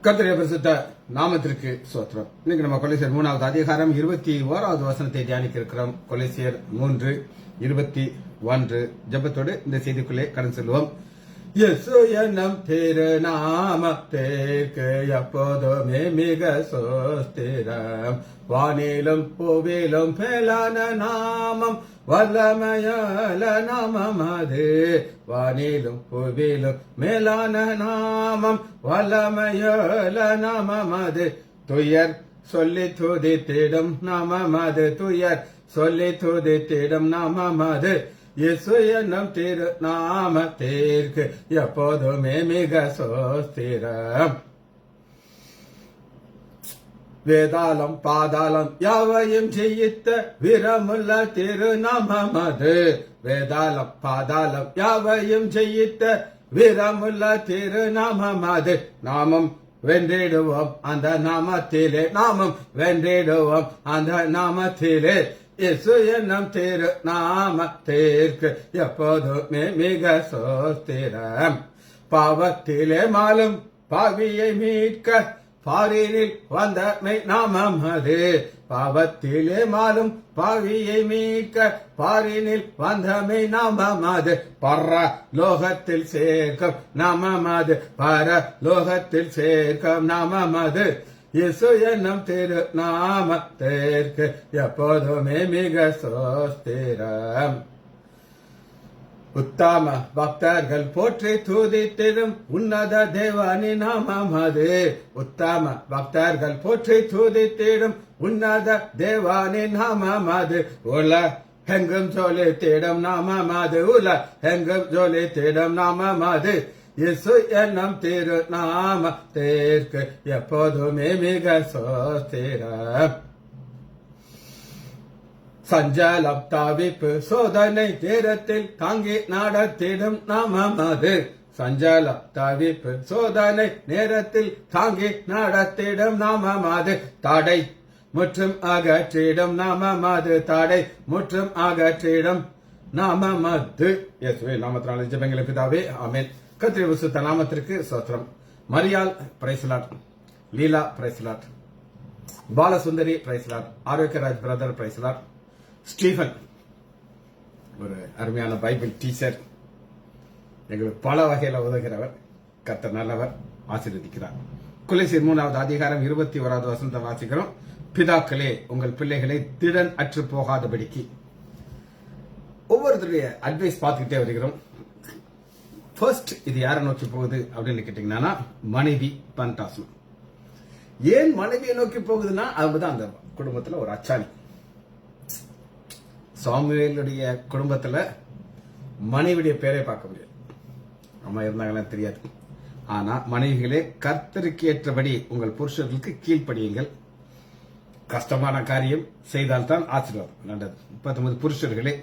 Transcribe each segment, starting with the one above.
கர்த்தருடைய பரிசுத்த நாமத்திற்கு ஸ்தோத்திரம். இன்னைக்கு நம்ம கொலைசியர் 3வது அதிகாரம் 21வது வசனத்தை தியானிக்க இருக்கிறோம். கொலைசியர் 3:21 ஜெபத்தோடு இந்த செய்திக்குள்ளே கடந்து செல்வோம். இயேசு என்னும் திருநாமத்திற்கு எப்போதுமே மிக சோஸ்திரம். வானிலும் பூவிலும் மேலான நாமம், வல்லமையால நாமம் அது. வானிலும் பூவிலும் மேலான நாமம், வல்லமையால நாமம் அது. துயர் சொல்லி துதித்திடும் நாமம் அது. துயர் சொல்லி துதித்திடும் நாமம் அது. இயேசு என்னும் திருநாமத்திற்கு எப்போதுமே மிக சோஸ்திரம். வேதாளம் பாதாளம் யாவையும் ஜெயித்த வீரமுள்ள திருநாமம் அது. வேதாளம் பாதாளம் யாவையும் ஜெயித்த வீரமுள்ள திருநாமம் அது. நாமம் வென்றிடுவோம் அந்த நாமத்திலே, நாமம் வென்றிடுவோம் அந்த நாமத்திலே. இயேசு என்னும் திருநாமத்திற்கு எப்போதுமே மிக சோஸ்திரம். பாவத்திலே மாலும் பாவியை மீட்க பாரினில் வந்த நாமம் அது. பாவத்திலே மாலும் பாவியை மீட்க பாரினில் வந்த நாமம் அது. பர லோகத்தில் சேர்க்கும் நாமம் அது. பர லோகத்தில் சேர்க்கும் நாமம் அது. இயேசு என்னும் திருநாமத்திற்கு எப்போதுமே மிக சோஸ்திரம். உத்தம பக்தர்கள் போற்றி துதித்திடும் உன்னத தேவனின் நாமம் அது. உத்தம பக்தர்கள் போற்றி துதித்திடும் உன்னத தேவனின் நாமம் அது. உலகெங்கும் ஜொலித்திடும் நாமம் அது. உலகெங்கும் ஜொலித்திடும் நாமம் அது. இயேசு என்னும் திருநாமத்திற்கு எப்போதுமே மிக சோஸ்திரம். சஞ்சலம் தவிப்பு சோதனை நேரத்தில் தாங்கி நடத்திடும் நாமம் அது. சஞ்சலம் தவிப்பு சோதனை நேரத்தில் தாங்கி நடத்திடும் நாமம் அது. தடை முற்றும் அகற்றிடும் நாமம் அது. தடை முற்றும் அகற்றிடும் நாமம் அது. இயேசுவின் நாமத்தினாலே ஜெபங்களை பிதாவே, ஆமென். கர்த்தருடைய பரிசுத்த நாமத்திற்கு ஸ்தோத்திரம். Mariyal praise lord, Leela praise lord, Balasundari praise lord, Arockiaraj brother praise lord, Stephen ஒரு அருமையான பைபிள் டீச்சர், எங்களுக்கு பல வகையில் உதவுகிறவர். கர்த்தர் நல்லவர், ஆசீர்வதிக்கிறார். கொலைசியர் 3வது அதிகாரம் 21வது வசனத்தை வாசிக்கிறோம். பிதாக்களே உங்கள் பிள்ளைகளை திடன் அற்று போகாதபடிக்கு. ஒவ்வொருத்தருடைய அட்வைஸ் பார்த்துக்கிட்டே வருகிறோம். ஃபர்ஸ்ட் இது யாரை நோக்கி போகுது அப்படின்னு கேட்டீங்கன்னா, மனைவி பண்டாசம். ஏன் மனைவியை நோக்கி போகுதுன்னா, அதுதான் அந்த குடும்பத்துல ஒரு அச்சாணி. சாமுவேலுடைய குடும்பத்துல மனைவியுடைய பேரை பார்க்க முடியாது, அம்மா இருந்தாங்கன்னா தெரியாது. ஆனா மனைவிகளே கர்த்தருக்கு ஏற்றபடி உங்கள் புருஷர்களுக்கு கீழ்ப்படியுங்கள். கஷ்டமான காரியம் செய்தால்தான் ஆசீர்வாதம் நல்லது. 19 புருஷர்களே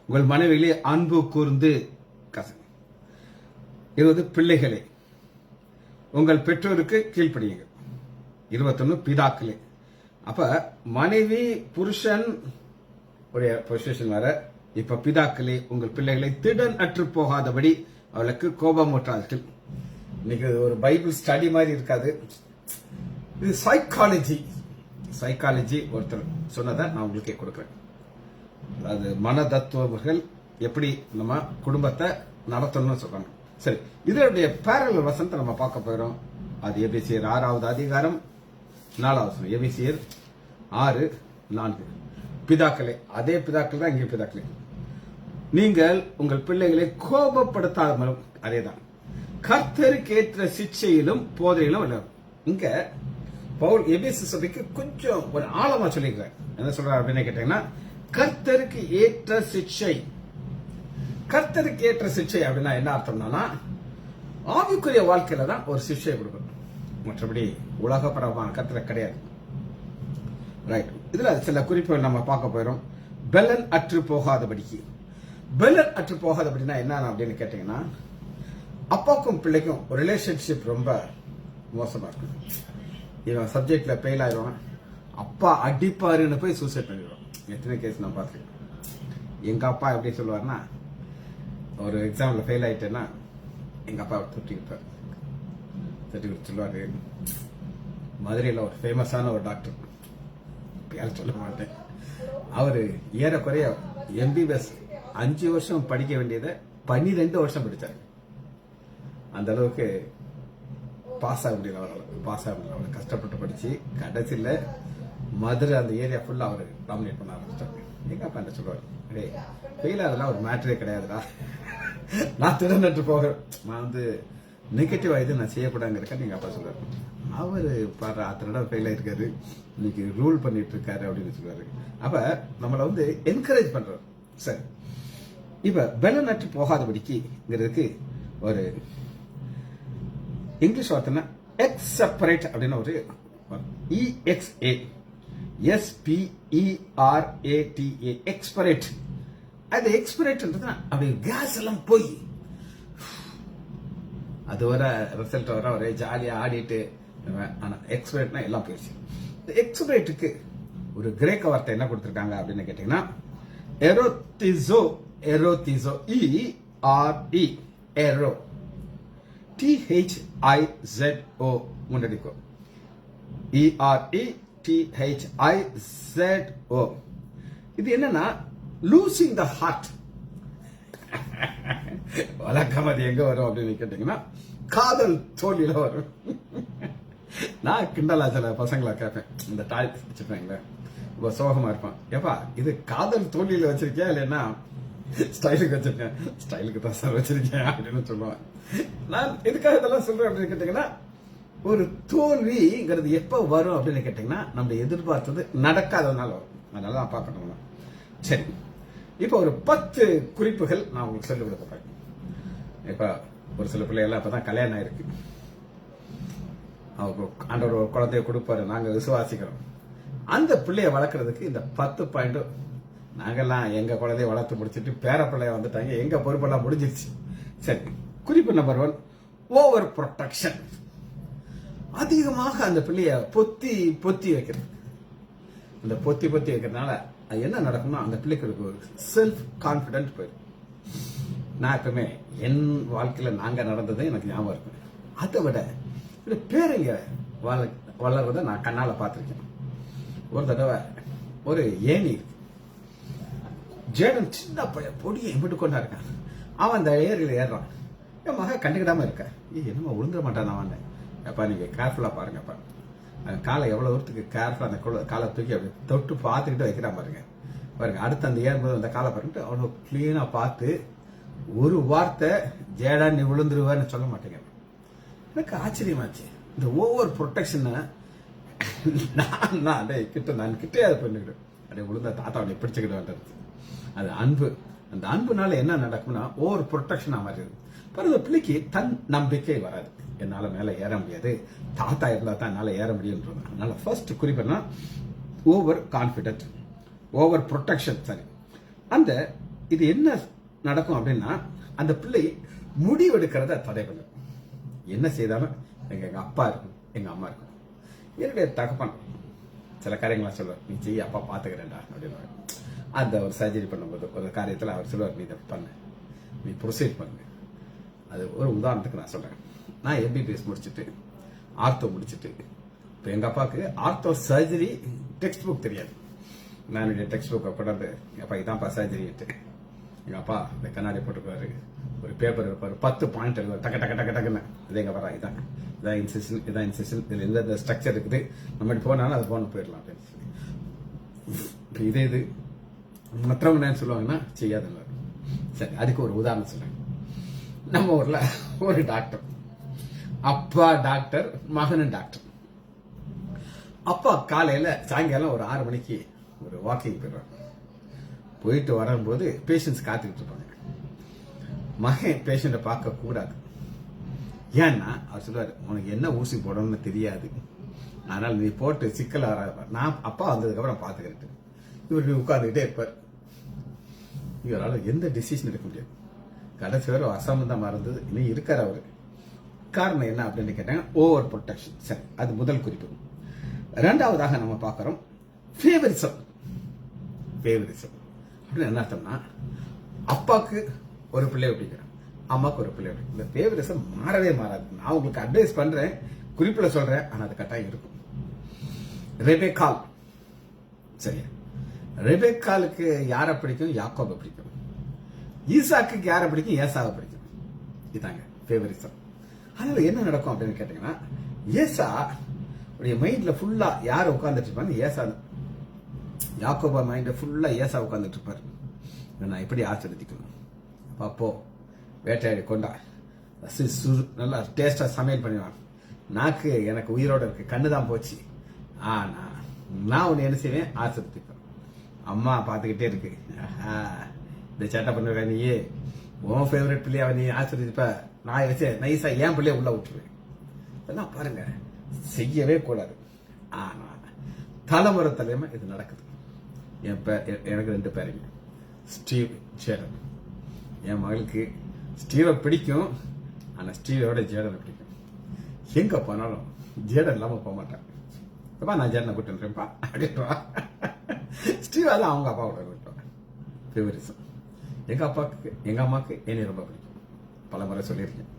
உங்கள் மனைவிகளே அன்பு கூர்ந்து 20 பிள்ளைகளே உங்கள் பெற்றோருக்கு கீழ்ப்படியுங்கள். 21 பிதாக்களே. அப்ப மனைவி புருஷன் உடைய பொசிஷன் வர, இப்ப பிதாக்களே உங்கள் பிள்ளைகளை திடன் அற்று போகாதபடி அவளுக்கு கோபம் ஊற்றார்கள். இன்னைக்கு ஒரு பைபிள் ஸ்டடி மாதிரி இருக்காது, இது சைக்காலஜி ஒருத்தர் சொன்னதை நான் உங்களுக்கு கொடுக்கிறேன். அது மன தத்துவர்கள் எப்படி நம்ம குடும்பத்தை நடத்தணும்னு சொல்றாங்க. சரி, இதனுடைய பேரலல் வசனத்தை நம்ம பார்க்க போகிறோம். அது எபேசியர் 6வது அதிகாரம் 4வது வசனம். எபேசியர் 6:4. பிதாக்களே, அதே பிதாக்கள் தான் இங்கே பிதாக்களே, நீங்கள் உங்கள் பிள்ளைகளை கோபப்படுத்தாமலும், அதேதான் கர்த்தருக்கு ஏற்ற சிக்ஷையிலும் போதையிலும் இல்லை. இங்க பவுல் எபேசு சபைக்கு கொஞ்சம் ஒரு ஆழமா சொல்லிக்கிறார். என்ன சொல்றாரு அப்படின்னு கேட்டீங்கன்னா, கர்த்தருக்கு ஏற்ற சிக்ஷை. கர்த்தருக்கு ஏற்ற சிக்ஷை அப்படின்னா என்ன அர்த்தம்னா, ஆவிக்குரிய வாழ்க்கையில தான் ஒரு சிக்ஷை கொடுக்கணும், மற்றபடி உலகப்பரமான கர்த்தரை கிடையாது. ரைட். இதுல சில குறிப்புகள் நம்ம பார்க்க போயிடும். பெலன் அற்று போகாதபடிக்கு. பெலன் அற்று போகாதபடினா என்ன அப்படின்னு கேட்டீங்கன்னா, அப்பாக்கும் பிள்ளைக்கும் ஒரு ரிலேஷன்ஷிப் ரொம்ப மோசமா இருக்கும். இவன் சப்ஜெக்ட்ல ஃபெயில் ஆயிடுவான், அப்பா அடிப்பாருன்னு போய் சூசைட் பண்ணிடுவான். எத்தனை கேஸ் நான் பார்த்துருக்கேன். எங்க அப்பா எப்படி சொல்லுவாருன்னா, ஒரு எக்ஸாம்ல ஃபெயில் ஆயிட்டேன்னா எங்க அப்பா திட்டிருப்பார், தட்டி கொடுத்து சொல்லுவாரு, மதுரையில் ஒரு ஃபேமஸான ஒரு டாக்டர், பேர் சொல்ல மாட்டேன், அவரு ஏறக்குறைய MBBS 5 வருஷம் படிக்க வேண்டியதை 12 வருஷம் படிச்சாரு. அந்த அளவுக்கு பாஸ் ஆக முடியல, அவரால் கஷ்டப்பட்டு படிச்சு கடைசியில் மதுரை அந்த ஏரியா ஃபுல்லா அவரு டாமினேட் பண்ண ஆரம்பிச்சிட்டாரு. எங்க அப்பா என்ன சொல்லுவாரு, ஃபெயில் அதெல்லாம் ஒரு மேட்டரே கிடையாதுடா, நான் திறந்துட்டு போகிறேன், நான் நெகட்டிவா இது நான் செய்யக்கூடாதுங்கிறக்க எங்க அப்பா சொல்றாரு. அவரு பாரு அத்தனை ஃபெயில் ஆயிருக்காரு, இன்னைக்கு ரூல் பண்ணிட்டு இருக்காரு அப்படின்னு சொல்லுவாரு. அப்ப நம்மள என்கரேஜ் பண்றாரு. சரி, இப்ப பெல நட்டு போகாதபடிக்குங்கிறதுக்கு ஒரு இங்கிலீஷ் வார்த்தை எக்ஸப்பரேட் அப்படின்னு ஒரு EXA SPERATA எக்ஸ்பரேட். அது எக்ஸ்பரேட்ன்றதுனா அப்படியே கேஸ் எல்லாம் போய் அது வர ரிசல்ட் வர ஒரே ஜாலியா ஆடிட்டு, ஆனா எக்ஸ்பரேட்னா எல்லாம் போயிடுச்சு. எக்ஸ்பரேட்டுக்கு ஒரு கிரேக்க வார்த்தை என்ன கொடுத்திருக்காங்க அப்படின்னு கேட்டீங்கன்னா எரோத்திசோ. ERE எரோ, THIZO முன்னடிக்கும், ERETHIZO. இது என்னன்னா லூசிங் த ஹார்ட். வழக்கம் அது எங்க வரும் அப்படின்னு கேட்டீங்கன்னா காதல் தோல்வியில வரும். நான் கிண்டலா சில பசங்களை கேட்பேன், இந்த டாய் வச்சிருப்பாங்களே ரொம்ப சோகமா இருப்பான், ஏப்பா இது காதல் தோல்வியில வச்சிருக்கியா இல்லைன்னா ஸ்டைலுக்கு வச்சிருக்கேன்? ஸ்டைலுக்கு தான் சார் வச்சிருக்கேன் அப்படின்னு சொல்லுவேன். நான் எதுக்காக இதெல்லாம் சொல்றேன் அப்படின்னு கேட்டீங்கன்னா, ஒரு தோல்விங்கிறது எப்ப வரும் அப்படின்னு கேட்டீங்கன்னா நம்ம எதிர்பார்த்தது நடக்காததுனால வரும். அதனால நான் பார்க்கணும். சரி, இப்ப ஒரு 10 குறிப்புகள் நான் உங்களுக்கு சொல்லிக் கொடுக்க போறேன். இப்ப ஒரு சில பிள்ளைகள் அப்பதான் கல்யாணம் ஆயிருக்கு, அவங்க ஆண்டவர் ஒரு குழந்தைய கொடுப்பாரு, நாங்க விசுவாசிக்கிறோம். அந்த பிள்ளைய வளர்க்கறதுக்கு இந்த 10 பாயிண்ட், நாங்கெல்லாம் எங்க குழந்தைய வளர்த்து முடிச்சுட்டு பேர பிள்ளைய வந்துட்டாங்க, எங்க பொறுப்பெல்லாம் முடிஞ்சிருச்சு. சரி, குறிப்பு நம்பர் 1, ஓவர் ப்ரொடெக்ஷன். அதிகமாக அந்த பிள்ளைய பொத்தி வைக்கிறது. அந்த பொத்தி வைக்கிறதுனால அது என்ன நடக்கும்னா அந்த பிள்ளைக்கு ஒரு செல்ஃப் கான்பிடன்ட் போயிடும். நான் எப்பவுமே என் வாழ்க்கையில நாங்க நடந்ததை எனக்கு ஞாபகம் இருக்கு. அதை விட பேருங்க வளர்றத நான் கண்ணால பார்த்திருக்கேன். ஒரு தடவை ஒரு ஏணி, ஜேடன் சின்ன பையன் பொடியை விட்டு கொண்டா இருக்கான், அவன் அந்த ஏரியில ஏறான், என் மக கண்டுக்கிடாம இருக்க, என்னமா விழுந்துட மாட்டான். அவன் எப்பா நீங்க கேர்ஃபுல்லா பாருங்கப்பா, காலை எவ்வளவு தூரத்துக்கு கேர்ஃபுல்லா அந்த காலை தூக்கி அப்படி தொட்டு பார்த்துக்கிட்டு வைக்கிறான் பாருங்க. அடுத்து அந்த ஏறும்போது அந்த காலை பாருங்க அவ்வளவு கிளீனா பார்த்து ஒரு வார்த்தை ஜேடா நீ விழுந்துருவான்னு சொல்ல மாட்டேங்க. எனக்கு ஆச்சரியமாச்சு. இந்த ஓவர் ப்ரொடெக்ஷனை நான் கிட்டே அதை பண்ணிக்கிட்டேன். அப்படியே விழுந்த தாத்தா அவனை பிடிச்சுக்கிட்டு. அது அன்பு. அந்த அன்புனால என்ன நடக்கும்னா ஓவர் ப்ரொடெக்ஷனா மாறிடுது. பிறகு பிள்ளைக்கு தன் நம்பிக்கை வராது, என்னால மேல ஏற முடியாது, தாத்தா இருந்தா தான் என்னால ஏற முடியும்ன்றது. அதனால ஃபர்ஸ்ட் குறிப்புனா ஓவர் கான்பிடன்ட், ஓவர் ப்ரொடெக்ஷன். சரி, அந்த இது என்ன நடக்கும் அப்படின்னா அந்த பிள்ளை முடிவெடுக்கிறத தடை பண்ணும். என்ன செய்தாலும் எங்க அப்பா இருக்கும், எங்க அம்மா இருக்கும். என்னுடைய தகப்பன் சில காரியங்களா சொல்லுவார், நீ செய்ய அப்பா பாத்துக்கிறேன்டா அப்படின்னு. அந்த ஒரு சர்ஜரி பண்ணும்போது ஒரு காரியத்தில் அவர் சொல்லுவார், நீ இதை பண்ணு, நீ ப்ரொசீட் பண்ணு. அது ஒரு உதாரணத்துக்கு நான் சொல்றேன். நான் MBBS முடிச்சுட்டு ஆர்த்தோ முடிச்சுட்டு, இப்போ எங்க அப்பாவுக்கு ஆர்த்தோ சர்ஜரி டெக்ஸ்ட் புக் தெரியாது. நான் என்னுடைய டெக்ஸ்ட் புக்கை கொண்டாந்து அப்பா இதான்ப்பா சர்ஜரிட்டு, எங்க அப்பா இந்த கண்ணாடி போட்டுக்குவாரு, ஒரு பேப்பர் இருப்பாரு, 10 பாயிண்ட் எழுதுவார், டக்கு டக்கு டக்கு டக்குன்னு. இது எங்க வரா, இதான் இன்செஷன், இதான் இன்செஷன், இதுல எந்த ஸ்ட்ரக்சர் இருக்குது, நம்ம போனாலும் அது போன போயிடலாம் அப்படின்னு சொல்லி. இதே இது மற்றவங்க என்ன சொல்லுவாங்கன்னா செய்யாதுங்க. சரி, அதுக்கு ஒரு உதாரணம் சொல்றேன். நம்ம ஊர்ல ஒரு டாக்டர், அப்பா டாக்டர், மகனும் டாக்டர். அப்பா காலையில சாயங்காலம் ஒரு 6 மணிக்கு ஒரு வாக்கிங் போயிடுவாங்க. போயிட்டு வரும்போது பேஷண்ட்ஸ் காத்துக்கிட்டு இருப்பாங்க. மகன் பேஷண்ட்டை பார்க்க கூடாது. ஏன்னா அவர் சொல்லுவாரு, உனக்கு என்ன ஊசி போடணும்னு தெரியாது, அதனால நீ போட்டு சிக்கல் ஆறாது, நான் அப்பா வந்ததுக்கு அப்புறம் பாத்துக்கிட்டு. இவருக்கு உட்கார்ந்துகிட்டே இருப்பார். இவரால் எந்த டிசிஷன் எடுக்க முடியாது. கடைசி வரை அசம்பந்தமா இருந்தது. இன்னும் இருக்காரு அவரு. காரணம் என்ன அப்படின்னு கேட்டாங்க, ஓவர் ப்ரொடெக்ஷன். சரி, அது முதல் குறிப்பு. இரண்டாவதாக நம்ம பார்க்கிறோம் ஃபேவரிசம். ஃபேவரிசம் அப்படின்னு என்ன அர்த்தம்னா, அப்பாவுக்கு ஒரு பிள்ளைய பிடிக்கும், அம்மாவுக்கு ஒரு பிள்ளை இந்த ஃபேவரிசம் மாறவே மாறாது. நான் உங்களுக்கு அட்வைஸ் பண்றேன், குறிப்பில் சொல்றேன், ஆனா அது கட்டாயம் இருக்கும். ரெபெக்கால், சரியா? ரெபெக்காலுக்கு யாரை பிடிக்கும்? யாக்கோபை பிடிக்கும். ஈசாக்கு யாரை பிடிக்கும்? ஏசாவை பிடிக்கும். இதாங்க ஃபேவரிசம். அதனால என்ன நடக்கும் அப்படின்னு கேட்டீங்கன்னா, ஏசா உடைய மைண்ட்ல ஃபுல்லா யார் உட்கார்ந்துட்டு இருப்பாங்க? ஏசா தான். யாக்கோபா மைண்ட்ல ஃபுல்லா ஏசா உட்கார்ந்துட்டு இருப்பாரு. நான் எப்படி ஆசிர்வதிக்கணும், அப்போ வேட்டையாடி கொண்டா நல்லா டேஸ்டா சமையல் பண்ணுவான். நாக்கு எனக்கு உயிரோட இருக்கு, கண்ணு தான் போச்சு. ஆனா நான் உன்னை என்ன செய்வேன்? ஆசிர்வதிப்பேன். அம்மா பார்த்துக்கிட்டே இருக்கு, இந்த சேட்டை பண்ணுற நீயே உன் ஃபேவரட் பிள்ளையாவை நீ ஆசிர்வதிப்ப, நான் வச்சு நைஸா என் பிள்ளைய உள்ள விட்டுருவேன். இதெல்லாம் பாருங்க, செய்யவே கூடாது. ஆனா தலைமுறை தலைமை இது நடக்குது. எனக்கு 2 பேருங்க, ஸ்டீவ், ஜேடன். என் மகளுக்கு ஸ்டீவை பிடிக்கும், ஆனா ஸ்டீவோட ஜேடனை பிடிக்கும். எங்க போனாலும் ஜேடன் இல்லாம போக மாட்டேன். நான் ஜேடனை கூட்டிருப்பா அப்படின்வா. ஸ்டீவ் தான் அவங்க அப்பாவோட கூட்டுவாங்க. ஃபேவரிசம். எங்க அப்பாவுக்கு எங்க அம்மாவுக்கு என்னை ரொம்ப பிடிக்கும். பல முறை சொல்லியிருக்கேன்.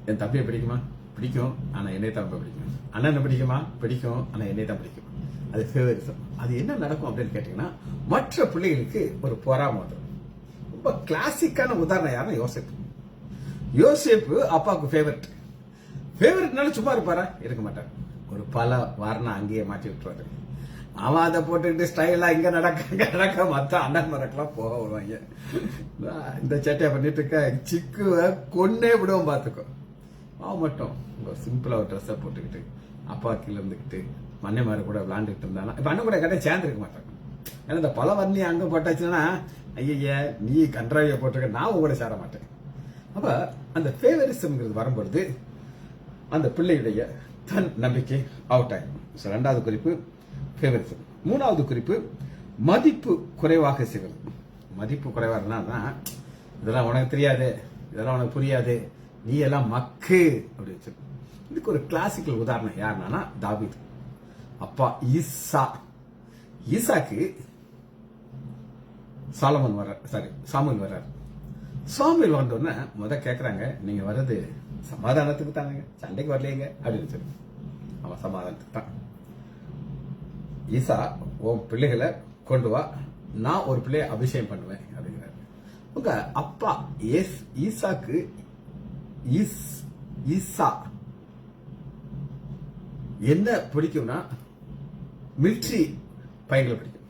என் தம்பியை பிடிக்குமா? பிடிக்கும், ஆனா என்னை தான் ரொம்ப பிடிக்கும். அண்ணனை பிடிக்குமா? பிடிக்கும், ஆனா என்னை தான் பிடிக்கும். அது ஃபேவரிசம். அது என்ன நடக்கும் அப்படின்னு கேட்டீங்கன்னா, மற்ற பிள்ளைகளுக்கு ஒரு பொறாமை வந்துடும். ரொம்ப கிளாசிக்கான உதாரணம் யாருன்னா யோசேப்பு. யோசேப்பு அப்பாவுக்கு ஃபேவரட். ஃபேவரட்னால சும்மா இருப்பாரா? இருக்க மாட்டார். ஒரு பல வாரணம் அங்கேயே மாட்டி விட்டுருவாரு. அவன் அதை போட்டுக்கிட்டு ஸ்டைலா இங்க நடக்க மத்த அண்ணன் மரக்கெல்லாம் போக விடுவாங்க. இந்த சட்டையை பண்ணிட்டு இருக்க சிக்குவ கொன்னே விடுவோம் பாத்துக்கோ. அவன் மட்டும் சிம்பிளா ஒரு ட்ரெஸ்ஸை போட்டுக்கிட்டு அப்பா கீழே இருந்துக்கிட்டு மண்ணை மாதிரி கூட விளாண்டுட்டு இருந்தானா, இப்ப அண்ணன் கூட கட்ட சேர்ந்துருக்க மாட்டாங்க. ஏன்னா இந்த பல வர்ணி அங்க போட்டாச்சுன்னா, ஐய நீ கன்றாவிய போட்டிருக்க, நான் கூட சேர மாட்டேன். அப்ப அந்த ஃபேவரிசம்ங்கிறது வரும்பொழுது அந்த பிள்ளையுடைய தன் நம்பிக்கை அவுட் ஆகும். 2வது குறிப்பு ஃபேவரிசம். 3வது குறிப்பு மதிப்பு குறைவாக செய்வது. மதிப்பு குறைவாக இதெல்லாம் உனக்கு தெரியாது, இதெல்லாம் உனக்கு புரியாது, நீ எல்லாம் மக்கு அப்படின்னு சொல்லி. இதுக்கு ஒரு கிளாசிக்கல் உதாரணம் யாருன்னா தாவீது. அப்பா ஈசாக்கு சாலமன் வர்றார், சாமுவேல் வர்றார். சாமுவேல் வந்தோடனே கேக்குறாங்க, நீங்க வர்றது சமாதானத்துக்கு தானங்க, சண்டைக்கு வரலையங்க அப்படின்னு சொல்லி. அவன் சமாதானத்துக்கு தான். ஈசா உன் பிள்ளைகளை கொண்டு வா, நான் ஒரு பிள்ளைய அபிஷேகம் பண்ணுவேன் அப்படிங்கிறாரு. உங்க அப்பா ஈசாக்கு ஈசா என்ன பிடிக்கும்னா மிலிட்ரி பையன்களை பிடிக்கும்.